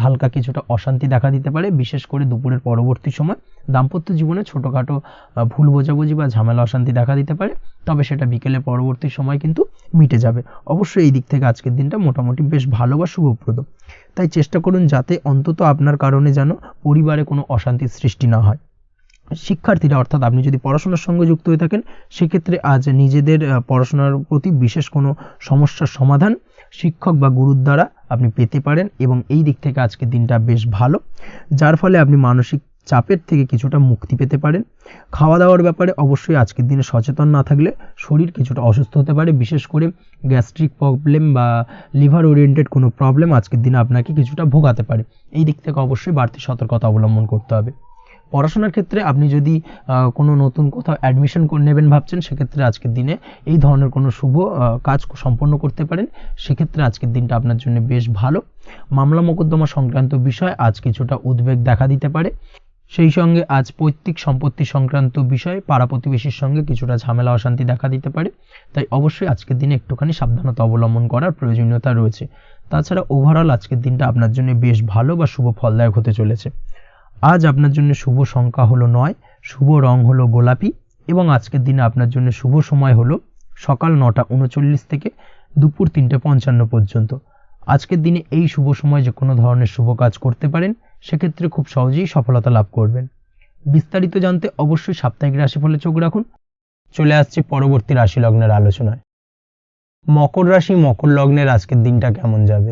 [SPEAKER 1] হালকা কিছুটা অশান্তি দেখা দিতে পারে, বিশেষ করে দুপুরের পরবর্তী সময় দাম্পত্য জীবনে ছোটোখাটো ভুল বোঝাবুঝি বা ঝামেলা অশান্তি দেখা দিতে পারে, তবে সেটা বিকেলের পরবর্তী সময় কিন্তু মিটে যাবে। অবশ্যই এই দিক থেকে আজকের দিনটা মোটামুটি বেশ ভালো বা শুভপ্রদ। তাই চেষ্টা করুন যাতে অন্তত আপনার কারণে যেন পরিবারে কোনো অশান্তির সৃষ্টি না হয়। শিক্ষার্থীরা, অর্থাৎ আপনি যদি পড়াশোনার সঙ্গে যুক্ত হয়ে থাকেন, সেক্ষেত্রে আজ নিজেদের পড়াশোনার প্রতি বিশেষ কোনো সমস্যার সমাধান শিক্ষক বা গুরুর দ্বারা আপনি পেতে পারেন এবং এই দিক থেকে আজকের দিনটা বেশ ভালো, যার ফলে আপনি মানসিক চাপের থেকে কিছুটা মুক্তি পেতে পারেন। খাওয়া দাওয়ার ব্যাপারে অবশ্যই আজকের দিনে সচেতন না থাকলে শরীর কিছুটা অসুস্থ হতে পারে, বিশেষ করে গ্যাস্ট্রিক প্রবলেম বা লিভার ওরিয়েন্টেড কোনো প্রবলেম আজকের দিনে আপনাকে কিছুটা ভোগাতে পারে। এই দিক থেকে অবশ্যই বাড়তি সতর্কতা অবলম্বন করতে হবে। পড়াশোনার ক্ষেত্রে আপনি যদি কোনো নতুন কোথাও অ্যাডমিশন নেবেন ভাবছেন, সেক্ষেত্রে আজকের দিনে এই ধরনের কোনো শুভ কাজ সম্পন্ন করতে পারেন। সেক্ষেত্রে আজকের দিনটা আপনার জন্য বেশ ভালো। মামলা মোকদ্দমা সংক্রান্ত বিষয় আজ কিছুটা উদ্বেগ দেখা দিতে পারে। সেই সঙ্গে আজ পৈতৃক সম্পত্তি সংক্রান্ত বিষয়ে পাড়া প্রতিবেশীর সঙ্গে কিছুটা ঝামেলা অশান্তি দেখা দিতে পারে। তাই অবশ্যই আজকের দিনে একটুখানি সাবধানতা অবলম্বন করার প্রয়োজনীয়তা রয়েছে। তাছাড়া ওভারঅল আজকের দিনটা আপনার জন্য বেশ ভালো বা শুভ ফলদায়ক হতে চলেছে। আজ আপনার জন্য শুভ সংখ্যা হলো 9, শুভ রং হলো গোলাপি এবং আজকের দিনে আপনার জন্য শুভ সময় হলো সকাল 9:39 থেকে দুপুর 3:55 পর্যন্ত। আজকের দিনে এই শুভ সময় যে কোনো ধরনের শুভ কাজ করতে পারেন, সেক্ষেত্রে খুব সহজেই সফলতা লাভ করবেন। বিস্তারিত জানতে অবশ্যই সাপ্তাহিক রাশিফলে চোখ রাখুন। চলে আসছে পরবর্তী রাশি লগ্নের আলোচনায়। মকর রাশি মকর লগ্নের আজকের দিনটা কেমন যাবে?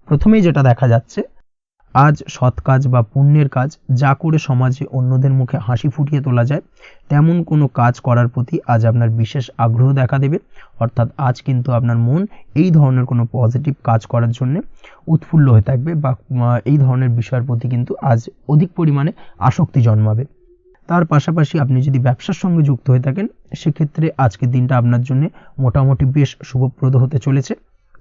[SPEAKER 1] প্রথমেই যেটা দেখা যাচ্ছে, আজ সৎ কাজ বা পুণ্যের কাজ যা করে সমাজে অন্যদের মুখে হাসি ফুটিয়ে তোলা যায়, তেমন কোনো কাজ করার প্রতি আজ আপনার বিশেষ আগ্রহ দেখা দেবে। অর্থাৎ আজ কিন্তু আপনার মন এই ধরনের কোনো পজিটিভ কাজ করার জন্য উৎফুল্ল হয়ে থাকবে বা এই ধরনের বিষয়ের প্রতি কিন্তু আজ অধিক পরিমাণে আসক্তি জন্মাবে। তার পাশাপাশি আপনি যদি ব্যবসার সঙ্গে যুক্ত হয়ে থাকেন, সেক্ষেত্রে আজকের দিনটা আপনার জন্য মোটামুটি বেশ শুভপ্রদ হতে চলেছে।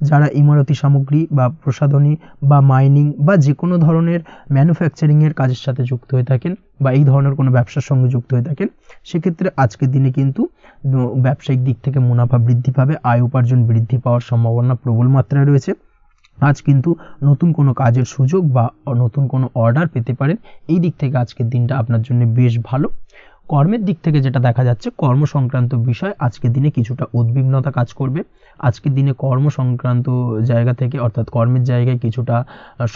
[SPEAKER 1] যারা ইমারতি সামগ্রী বা প্রসাধনী বা মাইনিং বা যে কোনো ধরনের ম্যানুফ্যাকচারিংয়ের কাজের সাথে যুক্ত হয়ে থাকেন বা এই ধরনের কোনো ব্যবসার সঙ্গে যুক্ত হয়ে থাকেন, সেক্ষেত্রে আজকের দিনে কিন্তু ব্যবসায়িক দিক থেকে মুনাফা বৃদ্ধি পাবে, আয় উপার্জন বৃদ্ধি পাওয়ার সম্ভাবনা প্রবল মাত্রায় রয়েছে। আজ কিন্তু নতুন কোনো কাজের সুযোগ বা নতুন কোনো অর্ডার পেতে পারেন। এই দিক থেকে আজকের দিনটা আপনার জন্য বেশ ভালো। কর্মের দিক থেকে যেটা দেখা যাচ্ছে, কর্ম সংক্রান্ত বিষয় আজকের দিনে কিছুটা উদ্বিগ্নতা কাজ করবে। আজকের দিনে কর্ম সংক্রান্ত জায়গা থেকে অর্থাৎ কর্মের জায়গায় কিছুটা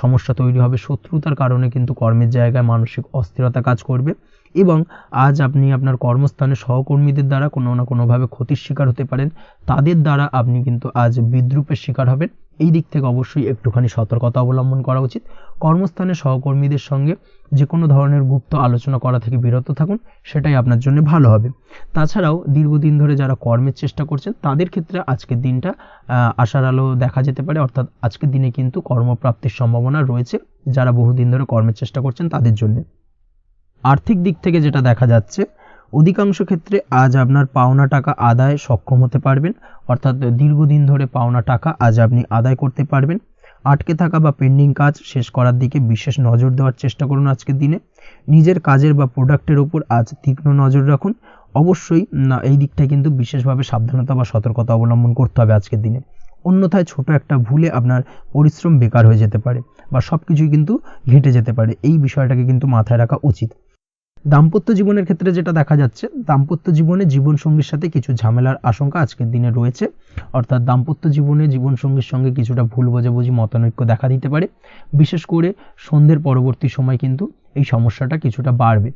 [SPEAKER 1] সমস্যা তৈরি হবে। শত্রুতার কারণে কিন্তু কর্মের জায়গায় মানসিক অস্থিরতা কাজ করবে এবং আজ আপনি আপনার কর্মস্থানে সহকর্মীদের দ্বারা কোনো না কোনোভাবে ক্ষতির শিকার হতে পারেন। তাদের দ্বারা আপনি কিন্তু আজ বিদ্রূপের শিকার হবেন। এই দিক থেকে অবশ্যই একটুখানি সতর্কতা অবলম্বন করা উচিত। কর্মস্থানে সহকর্মীদের সঙ্গে যে কোনো ধরনের গুপ্ত আলোচনা করা থেকে বিরত থাকুন, সেটাই আপনার জন্য ভালো হবে। তাছাড়াও দীর্ঘদিন ধরে যারা কর্মের চেষ্টা করছেন, তাদের ক্ষেত্রে আজকের দিনটা আশার আলো দেখা যেতে পারে। অর্থাৎ আজকের দিনে কিন্তু কর্মপ্রাপ্তির সম্ভাবনা রয়েছে যারা বহুদিন ধরে কর্মের চেষ্টা করছেন তাদের জন্য। আর্থিক দিক থেকে যেটা দেখা যাচ্ছে, অধিকাংশ ক্ষেত্রে আজ আপনার পাওনা টাকা আদায় সক্ষম হতে পারবেন। অর্থাৎ দীর্ঘদিন ধরে পাওনা টাকা আজ আপনি আদায় করতে পারবেন। আটকে থাকা বা পেন্ডিং কাজ শেষ করার দিকে বিশেষ নজর দেওয়ার চেষ্টা করুন। আজকের দিনে নিজের কাজের বা প্রোডাক্টের ওপর আজ তীক্ষ্ণ নজর রাখুন। অবশ্যই এই দিকটা কিন্তু বিশেষভাবে সাবধানতা বা সতর্কতা অবলম্বন করতে হবে আজকের দিনে। অন্যথায় ছোট একটা ভুলে আপনার পরিশ্রম বেকার হয়ে যেতে পারে বা সব কিছুই কিন্তু ঘেটে যেতে পারে। এই বিষয়টাকে কিন্তু মাথায় রাখা উচিত। দাম্পত্য জীবনের ক্ষেত্রে যেটা দেখা যাচ্ছে, দাম্পত্য জীবনে জীবনসঙ্গীর সাথে কিছু ঝামেলার আশঙ্কা আজকের দিনে রয়েছে। অর্থাৎ দাম্পত্য জীবনে জীবনসঙ্গীর সঙ্গে কিছুটা ভুল বোঝাবুঝি মতানৈক্য দেখা দিতে পারে। বিশেষ করে সন্ধ্যের পরবর্তী সময় কিন্তু এই সমস্যাটা কিছুটা বাড়বে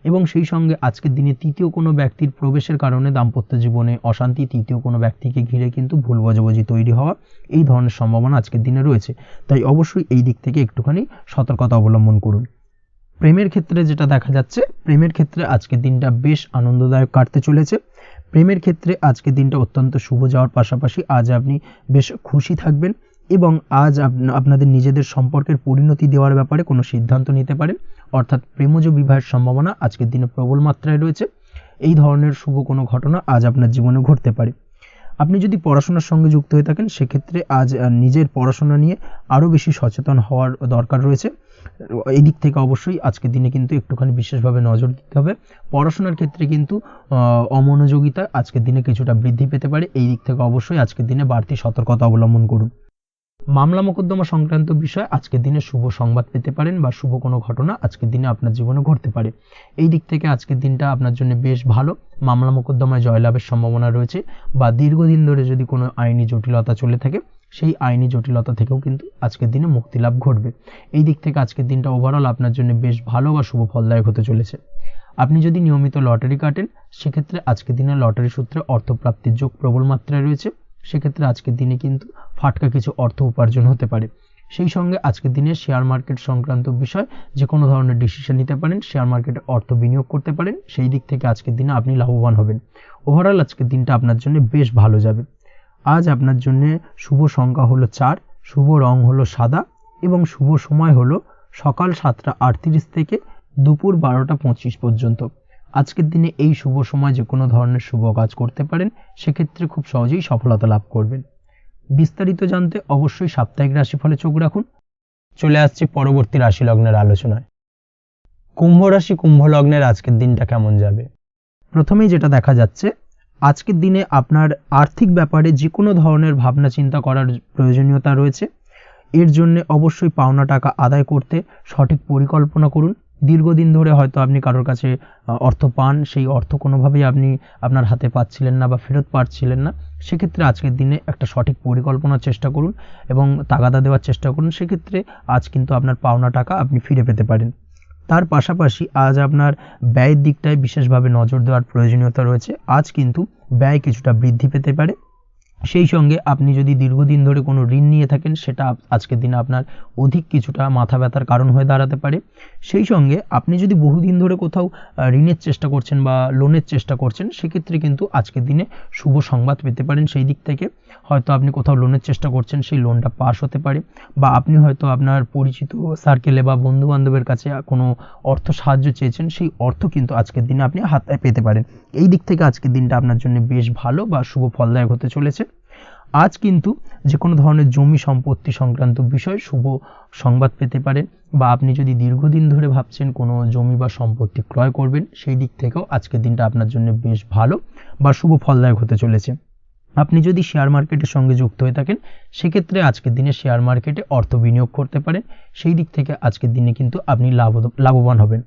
[SPEAKER 1] এবং সেই সঙ্গে আজকের দিনে তৃতীয় কোনো ব্যক্তির প্রবেশের কারণে দাম্পত্য জীবনে অশান্তি, তৃতীয় কোনো ব্যক্তিকে ঘিরে কিন্তু ভুল বোঝাবুঝি তৈরি হওয়া, এই ধরনের সম্ভাবনা আজকের দিনে রয়েছে। তাই অবশ্যই এই দিক থেকে একটুখানি সতর্কতা অবলম্বন করুন। প্রেমের ক্ষেত্রে যেটা দেখা যাচ্ছে, প্রেমের ক্ষেত্রে আজকের দিনটা বেশ আনন্দদায়ক কাটতে চলেছে। প্রেমের ক্ষেত্রে আজকের দিনটা অত্যন্ত শুভ যাওয়ার পাশাপাশি আজ আপনি বেশ খুশি থাকবেন এবং আজ আপনাদের নিজেদের সম্পর্কের পরিণতি দেওয়ার ব্যাপারে কোনো সিদ্ধান্ত নিতে পারেন। অর্থাৎ প্রেমজ বিবাহের সম্ভাবনা আজকের দিনে প্রবল মাত্রায় রয়েছে। এই ধরনের শুভ কোনো ঘটনা আজ আপনার জীবনে ঘটতে পারে। আপনি যদি পড়াশোনার সঙ্গে যুক্ত হয়ে থাকেন, সেক্ষেত্রে আজ নিজের পড়াশোনা নিয়ে আরও বেশি সচেতন হওয়ার দরকার রয়েছে। এই দিক থেকে অবশ্যই আজকের দিনে কিন্তু একটুখানি বিশেষভাবে নজর দিতে হবে। পড়াশোনার ক্ষেত্রে কিন্তু অমনোযোগিতা আজকের দিনে কিছুটা বৃদ্ধি পেতে পারে। এই দিক থেকে অবশ্যই আজকের দিনে বাড়তি সতর্কতা অবলম্বন করুন। মামলা মোকদ্দমা সংক্রান্ত বিষয় আজকের দিনে শুভ সংবাদ পেতে পারেন বা শুভ কোনো ঘটনা আজকের দিনে আপনার জীবনে ঘটতে পারে। এই দিক থেকে আজকের দিনটা আপনার জন্য বেশ ভালো। মামলা মোকদ্দমায় জয়লাভের সম্ভাবনা রয়েছে বা দীর্ঘদিন ধরে যদি কোনো আইনি জটিলতা চলে থাকে, সেই আইনি জটিলতা থেকেও কিন্তু আজকের দিনে মুক্তি লাভ ঘটবে। এই দিক থেকে আজকের দিনটা ওভারঅল আপনার জন্য বেশ ভালো বা শুভ ফলদায়ক হতে চলেছে। আপনি যদি নিয়মিত লটারি কাটেন, সেক্ষেত্রে আজকের দিনে লটারি সূত্রে অর্থপ্রাপ্তির যোগ প্রবল মাত্রায় রয়েছে। সেক্ষেত্রে আজকের দিনে কিন্তু ফাটকা কিছু অর্থ উপার্জন হতে পারে। সেই সঙ্গে আজকের দিনে শেয়ার মার্কেট সংক্রান্ত বিষয় যে কোনো ধরনের ডিসিশন নিতে পারেন, শেয়ার মার্কেটে অর্থ বিনিয়োগ করতে পারেন, সেই দিক থেকে আজকের দিনে আপনি লাভবান হবেন। ওভারঅল আজকের দিনটা আপনার জন্য বেশ ভালো যাবে। আজ আপনার জন্য শুভ সংখ্যা হলো 4, শুভ রং হলো সাদা এবং শুভ সময় হলো সকাল 7টা 38 থেকে দুপুর 12টা 25 পর্যন্ত। আজকের দিনে এই শুভ সময় যে কোনো ধরনের শুভ কাজ করতে পারেন, সেক্ষেত্রে খুব সহজেই সফলতা লাভ করবেন। বিস্তারিত জানতে অবশ্যই সাপ্তাহিক রাশিফলে চোখ রাখুন। চলে আসছি পরবর্তী রাশি লগ্নের আলোচনায়। কুম্ভ রাশি কুম্ভ লগ্নের আজকের দিনটা কেমন যাবে? প্রথমেই যেটা দেখা যাচ্ছে, আজকের দিনে আপনার আর্থিক ব্যাপারে যে কোনো ধরনের ভাবনা চিন্তা করার প্রয়োজনীয়তা রয়েছে। এর জন্য অবশ্যই পাওনা টাকা আদায় করতে সঠিক পরিকল্পনা করুন। দীর্ঘদিন ধরে হয়তো আপনি কারোর কাছে অর্থ পান, সেই অর্থ কোনোভাবেই আপনি আপনার হাতে পাচ্ছিলেন না বা ফেরত পাচ্ছিলেন না, সেক্ষেত্রে আজকের দিনে একটা সঠিক পরিকল্পনার চেষ্টা করুন এবং তাগাদা দেওয়ার চেষ্টা করুন। সেক্ষেত্রে আজ কিন্তু আপনার পাওনা টাকা আপনি ফিরে পেতে পারেন। তার পাশাপাশি আজ আপনার ব্যয়ের দিকটায় বিশেষভাবে নজর দেওয়ার প্রয়োজনীয়তা রয়েছে। আজ কিন্তু ব্যয় কিছুটা বৃদ্ধি পেতে পারে। সেই সঙ্গে আপনি যদি দীর্ঘদিন ধরে কোনো ঋণ নিয়ে থাকেন, সেটা আজকের দিনে আপনার অধিক কিছুটা মাথা ব্যথার কারণ হয়ে দাঁড়াতে পারে। সেই সঙ্গে আপনি যদি বহুদিন ধরে কোথাও ঋণের চেষ্টা করছেন বা লোনের চেষ্টা করছেন, সেক্ষেত্রে কিন্তু আজকের দিনে শুভ সংবাদ পেতে পারেন। সেই দিক থেকে হয়তো আপনি কোথাও লোনের চেষ্টা করছেন, সেই লোনটা পাস হতে পারে, বা আপনি হয়তো আপনার পরিচিত সার্কেলে বা বন্ধু বান্ধবের কাছে কোনো অর্থ সাহায্য চেয়েছেন, সেই অর্থ কিন্তু আজকের দিনে আপনি হাতে পেতে পারেন। এই দিক থেকে আজকের দিনটা আপনার জন্য বেশ ভালো বা শুভ ফলদায়ক হতে চলেছে। আজ কিন্তু যে কোনো ধরনের জমি সম্পত্তি সংক্রান্ত বিষয় শুভ সংবাদ পেতে পারেন, বা আপনি যদি দীর্ঘদিন ধরে ভাবছেন কোনো জমি বা সম্পত্তি ক্রয় করবেন, সেই দিক থেকেও আজকের দিনটা আপনার জন্য বেশ ভালো বা শুভ ফলদায়ক হতে চলেছে। আপনি যদি শেয়ার মার্কেটের সঙ্গে যুক্ত হয়ে থাকেন, সেক্ষেত্রে আজকের দিনে শেয়ার মার্কেটে অর্থ বিনিয়োগ করতে পারেন। সেই দিক থেকে আজকের দিনে কিন্তু আপনি লাভবান হবেন।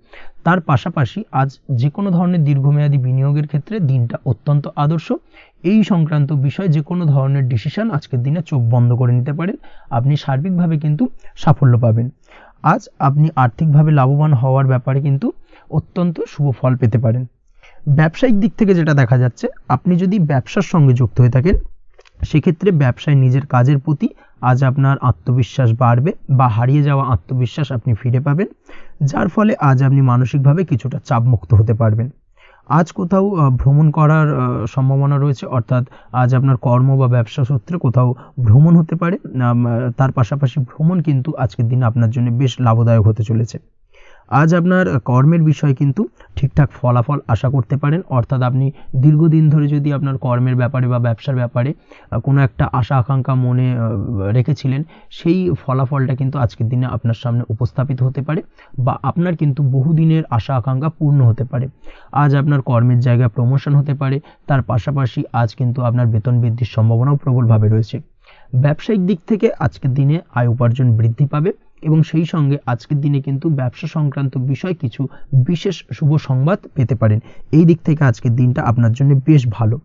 [SPEAKER 1] তার পাশাপাশি আজ যে কোনো ধরনের দীর্ঘমেয়াদী বিনিয়োগের ক্ষেত্রে দিনটা অত্যন্ত আদর্শ। এই সংক্রান্ত বিষয় যে কোনো ধরনের ডিসিশন আজকের দিনে চোখ বন্ধ করে নিতে পারেন, আপনি সার্বিকভাবে কিন্তু সাফল্য পাবেন। আজ আপনি আর্থিকভাবে লাভবান হওয়ার ব্যাপারে কিন্তু অত্যন্ত শুভ ফল পেতে পারেন। ব্যবসায়িক দিক থেকে যেটা দেখা যাচ্ছে, আপনি যদি ব্যবসার সঙ্গে যুক্ত হয়ে থাকেন, সেক্ষেত্রে ব্যবসায় নিজের কাজের প্রতি আজ আপনার আত্মবিশ্বাস বাড়বে বা হারিয়ে যাওয়া আত্মবিশ্বাস আপনি ফিরে পাবেন, যার ফলে আজ আপনি মানসিকভাবে কিছুটা চাপমুক্ত হতে পারবেন। আজ কোথাও ভ্রমণ করার সম্ভাবনা রয়েছে, অর্থাৎ আজ আপনার কর্ম বা ব্যবসা সূত্রে কোথাও ভ্রমণ হতে পারে। তার পাশাপাশি ভ্রমণ কিন্তু আজকের দিনে আপনার জন্য বেশ লাভদায়ক হতে চলেছে। আজ আপনার কর্মের বিষয়ে কিন্তু ঠিকঠাক ফলাফল আশা করতে পারেন, অর্থাৎ আপনি দীর্ঘদিন ধরে যদি আপনার কর্মের ব্যাপারে বা ব্যবসার ব্যাপারে কোনো একটা আশা আকাঙ্ক্ষা মনে রেখেছিলেন, সেই ফলাফলটা কিন্তু আজকের দিনে আপনার সামনে উপস্থাপিত হতে পারে, বা আপনার কিন্তু বহুদিনের আশা আকাঙ্ক্ষা পূর্ণ হতে পারে। আজ আপনার কর্মের জায়গায় প্রমোশন হতে পারে। তার পাশাপাশি আজ কিন্তু আপনার বেতন বৃদ্ধির সম্ভাবনাও প্রবলভাবে রয়েছে। ব্যবসায়িক দিক থেকে আজকের দিনে আয় উপার্জন বৃদ্ধি পাবে এবং সেই সঙ্গে আজকের দিনে কিন্তু ব্যবসা সংক্রান্ত বিষয় কিছু বিশেষ শুভ সংবাদ পেতে পারেন। এই দিক থেকে আজকের দিনটা আপনার জন্য বেশ ভালো।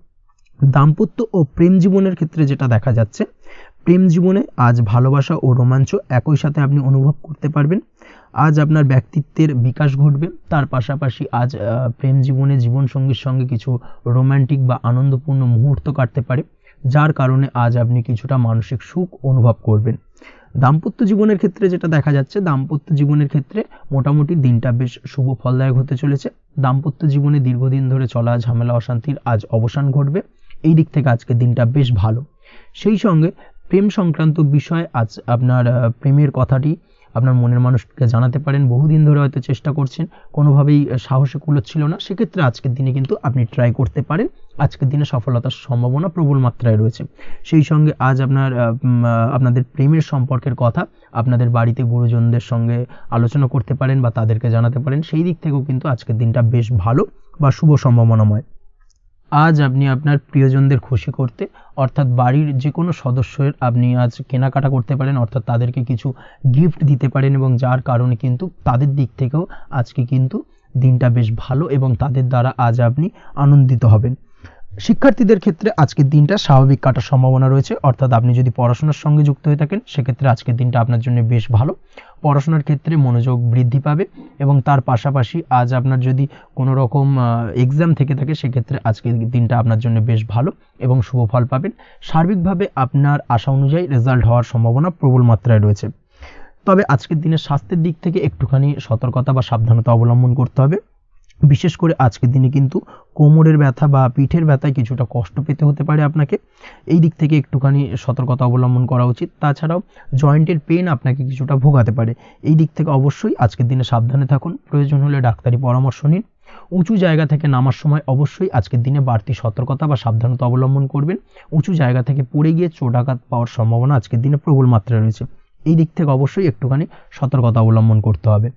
[SPEAKER 1] দাম্পত্য ও প্রেম জীবনের ক্ষেত্রে যেটা দেখা যাচ্ছে, প্রেম জীবনে আজ ভালোবাসা ও রোমাঞ্চ একই সাথে আপনি অনুভব করতে পারবেন। আজ আপনার ব্যক্তিত্বের বিকাশ ঘটবে। তার পাশাপাশি আজ প্রেম জীবনে জীবনসঙ্গীর সঙ্গে কিছু রোমান্টিক বা আনন্দপূর্ণ মুহূর্ত কাটতে পারে, যার কারণে আজ আপনি কিছুটা মানসিক সুখ অনুভব করবেন। দাম্পত্য জীবনের ক্ষেত্রে যেটা দেখা যাচ্ছে, দাম্পত্য জীবনের ক্ষেত্রে মোটামুটি দিনটা বেশ শুভ ফলদায়ক হতে চলেছে। দাম্পত্য জীবনে দীর্ঘদিন ধরে চলা ঝামেলা অশান্তির আজ অবসান ঘটবে। এই দিক থেকে আজকের দিনটা বেশ ভালো। সেই সঙ্গে প্রেম সংক্রান্ত বিষয় আজ আপনার প্রেমের কথাটি আপনার মনের মানুষকে জানাতে পারেন। বহুদিন ধরে হয়তো চেষ্টা করছেন, কোনোভাবেই সাহসে কুলোচ্ছিল না, সেক্ষেত্রে আজকের দিনে কিন্তু আপনি ট্রাই করতে পারেন। আজকের দিনে সফলতার সম্ভাবনা প্রবল মাত্রায় রয়েছে। সেই সঙ্গে আজ আপনাদের প্রেমের সম্পর্কের কথা আপনাদের বাড়িতে গুরুজনদের সঙ্গে আলোচনা করতে পারেন বা তাদেরকে জানাতে পারেন। সেই দিক থেকেও কিন্তু আজকের দিনটা বেশ ভালো বা শুভ সম্ভাবনাময়। আজ আপনি আপনার প্রিয়জনদের খুশি করতে, অর্থাৎ বাড়ির যে কোনো সদস্যের আপনি আজ কেনাকাটা করতে পারেন, অর্থাৎ তাদেরকে কিছু গিফট দিতে পারেন, এবং যার কারণে কিন্তু তাদের দিক থেকেও আজকে কিন্তু দিনটা বেশ ভালো এবং তাদের দ্বারা আজ আপনি আনন্দিত হবেন। শিক্ষার্থীদের ক্ষেত্রে আজকের দিনটা স্বাভাবিক কাটার সম্ভাবনা রয়েছে, অর্থাৎ আপনি যদি পড়াশোনার সঙ্গে যুক্ত হয়ে থাকেন, সেক্ষেত্রে আজকের দিনটা আপনার জন্য বেশ ভালো। পড়াশোনার ক্ষেত্রে মনোযোগ বৃদ্ধি পাবে এবং তার পাশাপাশি আজ আপনার যদি কোনো রকম এক্সাম থেকে থাকে, সেক্ষেত্রে আজকের দিনটা আপনার জন্য বেশ ভালো এবং শুভ ফল পাবেন। সার্বিকভাবে আপনার আশা অনুযায়ী রেজাল্ট হওয়ার সম্ভাবনা প্রবল মাত্রায় রয়েছে। তবে আজকের দিনে স্বাস্থ্যের দিক থেকে একটুখানি সতর্কতা বা সাবধানতা অবলম্বন করতে হবে। বিশেষ করে আজকের দিনে কিন্তু কোমরের ব্যথা বা পিঠের ব্যথায় কিছুটা কষ্ট পেতে হতে পারে আপনাকে, এই দিক থেকে একটুখানি সতর্কতা অবলম্বন করা উচিত। তাছাড়াও জয়েন্টের পেন আপনাকে কিছুটা ভোগাতে পারে, এই দিক থেকে অবশ্যই আজকের দিনে সাবধানে থাকুন, প্রয়োজন হলে ডাক্তারি পরামর্শ নিন। উঁচু জায়গা থেকে নামার সময় অবশ্যই আজকের দিনে বাড়তি সতর্কতা বা সাবধানতা অবলম্বন করবেন। উঁচু জায়গা থেকে পড়ে গিয়ে চোটাঘাত পাওয়ার সম্ভাবনা আজকের দিনে প্রবল মাত্রায় রয়েছে, এই দিক থেকে অবশ্যই একটুখানি সতর্কতা অবলম্বন করতে হবে।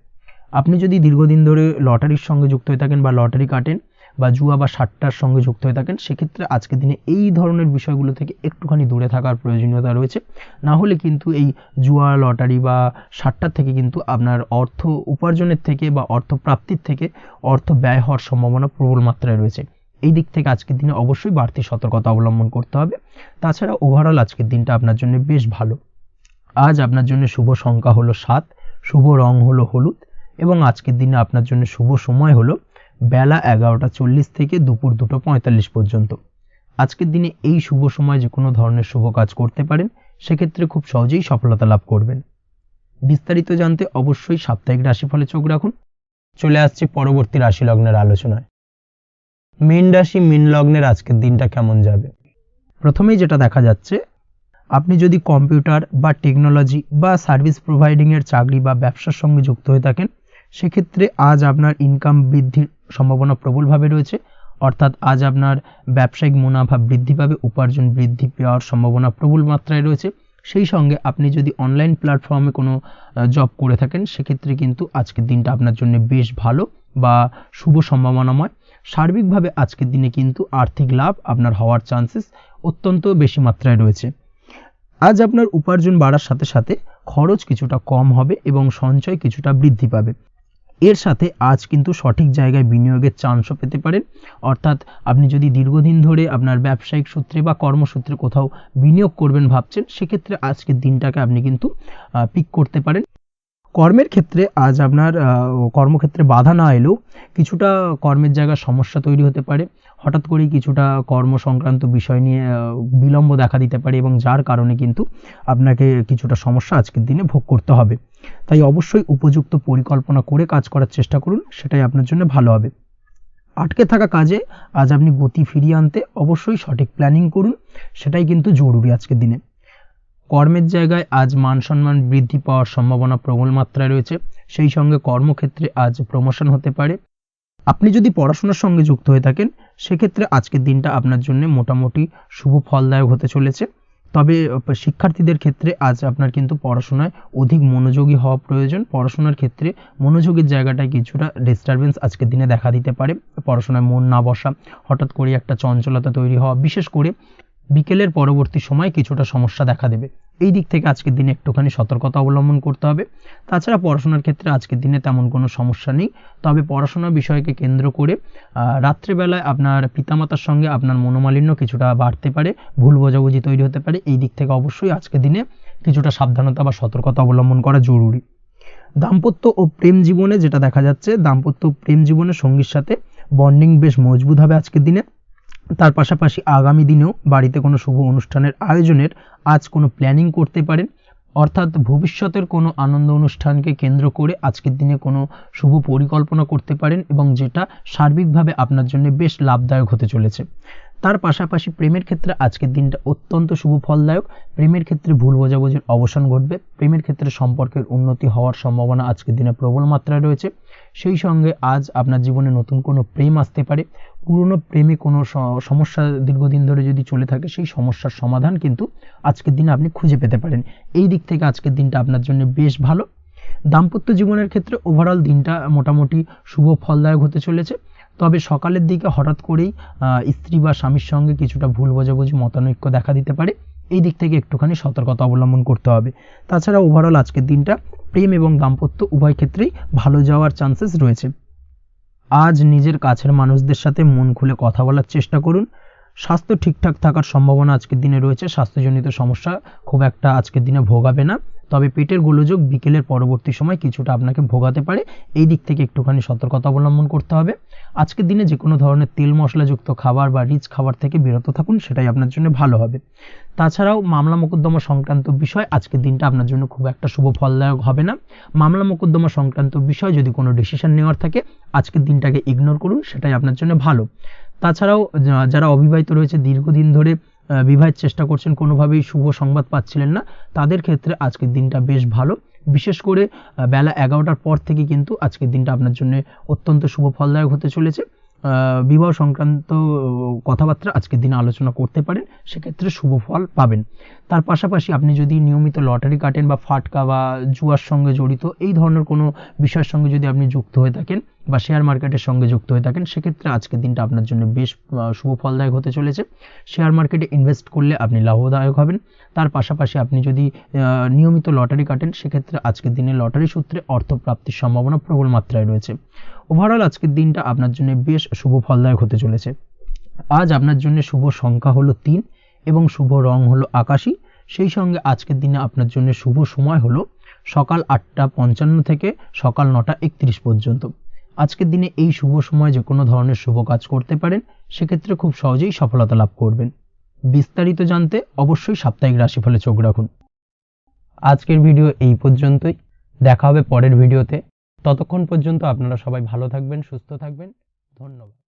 [SPEAKER 1] আপনি যদি দীর্ঘদিন ধরে লটারির সঙ্গে যুক্ত হয়ে থাকেন বা লটারি কাটেন বা জুয়া বা সাট্টার সঙ্গে যুক্ত হয়ে থাকেন, সেক্ষেত্রে আজকের দিনে এই ধরনের বিষয়গুলো থেকে একটুখানি দূরে থাকার প্রয়োজনীয়তা রয়েছে। না হলে কিন্তু এই জুয়া, লটারি বা সাট্টার থেকে কিন্তু আপনার অর্থ উপার্জনের থেকে বা অর্থ প্রাপ্তির থেকে অর্থ ব্যয় হওয়ার সম্ভাবনা প্রবল মাত্রায় রয়েছে, এই দিক থেকে আজকের দিনে অবশ্যই বাড়তি সতর্কতা অবলম্বন করতে হবে। তাছাড়া ওভারঅল আজকের দিনটা আপনার জন্য বেশ ভালো। আজ আপনার জন্য শুভ সংখ্যা হলো 7, শুভ রং হলো হলুদ এবং আজকের দিনে আপনার জন্য শুভ সময় হলো বেলা 11:40 থেকে দুপুর 2:45 পর্যন্ত। আজকের দিনে এই শুভ সময় যে কোনো ধরনের শুভ কাজ করতে পারেন, সেক্ষেত্রে খুব সহজেই সফলতা লাভ করবেন। বিস্তারিত জানতে অবশ্যই সাপ্তাহিক রাশিফলে চোখ রাখুন। চলে আসছি পরবর্তী রাশি লগ্নের আলোচনায়। মীন রাশি, মীন লগ্নের আজকের দিনটা কেমন যাবে? প্রথমেই যেটা দেখা যাচ্ছে, আপনি যদি কম্পিউটার বা টেকনোলজি বা সার্ভিস প্রোভাইডিংয়ের চাকরি বা ব্যবসার সঙ্গে যুক্ত হয়ে থাকেন, সেক্ষেত্রে আজ আপনার ইনকাম বৃদ্ধির সম্ভাবনা প্রবলভাবে রয়েছে। অর্থাৎ আজ আপনার ব্যবসায়িক মুনাফা বৃদ্ধি পাবে, উপার্জন বৃদ্ধি পাওয়ার সম্ভাবনা প্রবল মাত্রায় রয়েছে। সেই সঙ্গে আপনি যদি অনলাইন প্ল্যাটফর্মে কোনো জব করে থাকেন, সেক্ষেত্রে কিন্তু আজকের দিনটা আপনার জন্য বেশ ভালো বা শুভ সম্ভাবনাময়। সার্বিকভাবে আজকের দিনে কিন্তু আর্থিক লাভ আপনার হওয়ার চান্সেস অত্যন্ত বেশি মাত্রায় রয়েছে। আজ আপনার উপার্জন বাড়ার সাথে সাথে খরচ কিছুটা কম হবে এবং সঞ্চয় কিছুটা বৃদ্ধি পাবে। এর সাথে আজ কিন্তু সঠিক জায়গায় বিনিয়োগের চান্সও পেতে পারেন। অর্থাৎ আপনি যদি দীর্ঘদিন ধরে আপনার ব্যবসায়িক সূত্রে বা কর্মসূত্রে কোথাও বিনিয়োগ করবেন ভাবছেন, সেক্ষেত্রে আজকের দিনটাকে আপনি কিন্তু পিক করতে পারেন। কর্মের ক্ষেত্রে আজ আপনার কর্মক্ষেত্রে বাধা না এলেও কিছুটা কর্মের জায়গায় সমস্যা তৈরি হতে পারে। হঠাৎ করেই কিছুটা কর্ম সংক্রান্ত বিষয় নিয়ে বিলম্ব দেখা দিতে পারে এবং যার কারণে কিন্তু আপনাকে কিছুটা সমস্যা আজকের দিনে ভোগ করতে হবে। তাই অবশ্যই উপযুক্ত পরিকল্পনা করে কাজ করার চেষ্টা করুন, সেটাই আপনার জন্য ভালো হবে। আটকে থাকা কাজে আজ আপনি গতি ফিরিয়ে আনতে অবশ্যই সঠিক প্ল্যানিং করুন, সেটাই কিন্তু জরুরি আজকের দিনে। কর্মের জায়গায় আজ মান সম্মান বৃদ্ধি পাওয়ার সম্ভাবনা প্রবল মাত্রায় রয়েছে। সেই সঙ্গে কর্মক্ষেত্রে আজ প্রমোশন হতে পারে। আপনি যদি পড়াশোনার সঙ্গে যুক্ত হয়ে থাকেন, সেক্ষেত্রে আজকের দিনটা আপনার জন্য মোটামুটি শুভ ফলদায়ক হতে চলেছে। তবে শিক্ষার্থীদের ক্ষেত্রে আজ আপনার কিন্তু পড়াশোনায় অধিক মনোযোগী হওয়া প্রয়োজন। পড়াশোনার ক্ষেত্রে মনোযোগের জায়গাটায় কিছুটা ডিস্টারবেন্স আজকের দিনে দেখা দিতে পারে। পড়াশোনায় মন না বসা, হঠাৎ করে একটা চঞ্চলতা তৈরি হওয়া, বিশেষ করে বিকেলের পরবর্তী সময় কিছুটা সমস্যা দেখা দেবে। এই দিক থেকে আজকের দিনে একটুখানি সতর্কতা অবলম্বন করতে হবে। তাছাড়া পড়াশোনার ক্ষেত্রে আজকের দিনে তেমন কোনো সমস্যা নেই। তবে পড়াশোনার বিষয়কে কেন্দ্র করে রাত্রেবেলায় আপনার পিতামাতার সঙ্গে আপনার মনোমালিন্য কিছুটা বাড়তে পারে, ভুল বোঝাবুঝি তৈরি হতে পারে। এই দিক থেকে অবশ্যই আজকের দিনে কিছুটা সাবধানতা বা সতর্কতা অবলম্বন করা জরুরি। দাম্পত্য ও প্রেম জীবনে যেটা দেখা যাচ্ছে, দাম্পত্য প্রেম জীবনে সঙ্গীর সাথে বন্ডিং বেশ মজবুত হবে আজকের দিনে। তার পাশাপাশি আগামী দিনেও বাড়িতে কোনো শুভ অনুষ্ঠানের আয়োজনের আজ কোনো প্ল্যানিং করতে পারেন। অর্থাৎ ভবিষ্যতের কোনো আনন্দ অনুষ্ঠানকে কেন্দ্র করে আজকের দিনে কোনো শুভ পরিকল্পনা করতে পারেন এবং যেটা সার্বিকভাবে আপনার জন্য বেশ লাভদায়ক হতে চলেছে। তার পাশাপাশি প্রেমের ক্ষেত্রে আজকের দিনটা অত্যন্ত শুভ ফলদায়ক। প্রেমের ক্ষেত্রে ভুল বোঝাবুঝির অবসান ঘটবে। প্রেমের ক্ষেত্রে সম্পর্কের উন্নতি হওয়ার সম্ভাবনা আজকের দিনে প্রবল মাত্রায় রয়েছে। সেই সঙ্গে আজ আপনার জীবনে নতুন কোনো প্রেম আসতে পারে। পুরনো প্রেমে কোনো সমস্যা দীর্ঘদিন ধরে যদি চলে থাকে, সেই সমস্যার সমাধান কিন্তু আজকের দিনে আপনি খুঁজে পেতে পারেন। এই দিক থেকে আজকের দিনটা আপনার জন্য বেশ ভালো। দাম্পত্য জীবনের ক্ষেত্রে ওভারঅল দিনটা মোটামুটি শুভ ফলদায়ক হতে চলেছে। তবে সকালের দিকে হঠাৎ করেই স্ত্রী বা স্বামীর সঙ্গে কিছুটা ভুল বোঝাবুঝি, মতানৈক্য দেখা দিতে পারে। এই দিক থেকে একটুখানি সতর্কতা অবলম্বন করতে হবে। তাছাড়া ওভারঅল আজকের দিনটা প্রেম এবং দাম্পত্য উভয় ক্ষেত্রেই ভালো যাওয়ার চান্সেস রয়েছে। আজ নিজের কাছের মানুষদের সাথে মন খুলে কথা বলার চেষ্টা করুন। স্বাস্থ্য ঠিকঠাক থাকার সম্ভাবনা আজকের দিনে রয়েছে। স্বাস্থ্যজনিত সমস্যা খুব একটা আজকের দিনে ভোগাবে না। তবে পেটের গোলযোগ বিকেলের পরবর্তী সময় কিছুটা আপনাকে ভোগাতে পারে, এই দিক থেকে একটুখানি সতর্কতা অবলম্বন করতে হবে। আজকের দিনে যে কোনো ধরনের তেল মশলাযুক্ত খাবার বা রিচ খাবার থেকে বিরত থাকুন, সেটাই আপনার জন্য ভালো হবে। তাছাড়াও মামলা মোকদ্দমা সংক্রান্ত বিষয় আজকের দিনটা আপনার জন্য খুব একটা শুভ ফলদায়ক হবে না। মামলা মোকদ্দমা সংক্রান্ত বিষয় যদি কোনো ডিসিশন নেওয়ার থাকে আজকের দিনটাকে ইগনোর করুন, সেটাই আপনার জন্য ভালো। তাছাড়াও যারা অবিবাহিত রয়েছে, দীর্ঘদিন ধরে বিবাহের চেষ্টা করছেন, কোনোভাবেই শুভ সংবাদ পাচ্ছিলেন না, তাদের ক্ষেত্রে আজকের দিনটা বেশ ভালো। বিশেষ করে বেলা 11টার পর থেকে কিন্তু আজকের দিনটা আপনার জন্য অত্যন্ত শুভ ফলদায়ক হতে চলেছে। বিবাহ সংক্রান্ত কথাবার্তা আজকের দিনে আলোচনা করতে পারেন, সেক্ষেত্রে শুভ ফল পাবেন। তার পাশাপাশি আপনি যদি নিয়মিত লটারি কাটেন বা ফাটকা বা জুয়ার সঙ্গে জড়িত এই ধরনের কোনো বিষয়ের সঙ্গে যদি আপনি যুক্ত হয়ে থাকেন বা শেয়ার মার্কেটের সঙ্গে যুক্ত হয়ে থাকেন, সেক্ষেত্রে আজকের দিনটা আপনার জন্য বেশ শুভ ফলদায়ক হতে চলেছে। শেয়ার মার্কেটে ইনভেস্ট করলে আপনি লাভদায়ক হবেন। তার পাশাপাশি আপনি যদি নিয়মিত লটারি কাটেন, সেক্ষেত্রে আজকের দিনে লটারি সূত্রে অর্থ প্রাপ্তির সম্ভাবনা প্রবল মাত্রায় রয়েছে। ওভারঅল আজকের দিনটা আপনার জন্য বেশ শুভ ফলদায়ক হতে চলেছে। আজ আপনার জন্য শুভ সংখ্যা হলো 3 এবং শুভ রং হলো আকাশী। সেই সঙ্গে আজকের দিনে আপনার জন্য শুভ সময় হলো সকাল 8:55 থেকে সকাল 9:31 পর্যন্ত। আজকের দিনে এই শুভ সময় যে কোনো ধরনের শুভ কাজ করতে পারেন, সেক্ষেত্রে খুব সহজেই সফলতা লাভ করবেন। বিস্তারিত জানতে অবশ্যই সাপ্তাহিক রাশিফলে চোখ রাখুন। আজকের ভিডিও এই পর্যন্তই, দেখা হবে পরের ভিডিওতে। ততক্ষণ পর্যন্ত আপনারা সবাই ভালো থাকবেন, সুস্থ থাকবেন। ধন্যবাদ।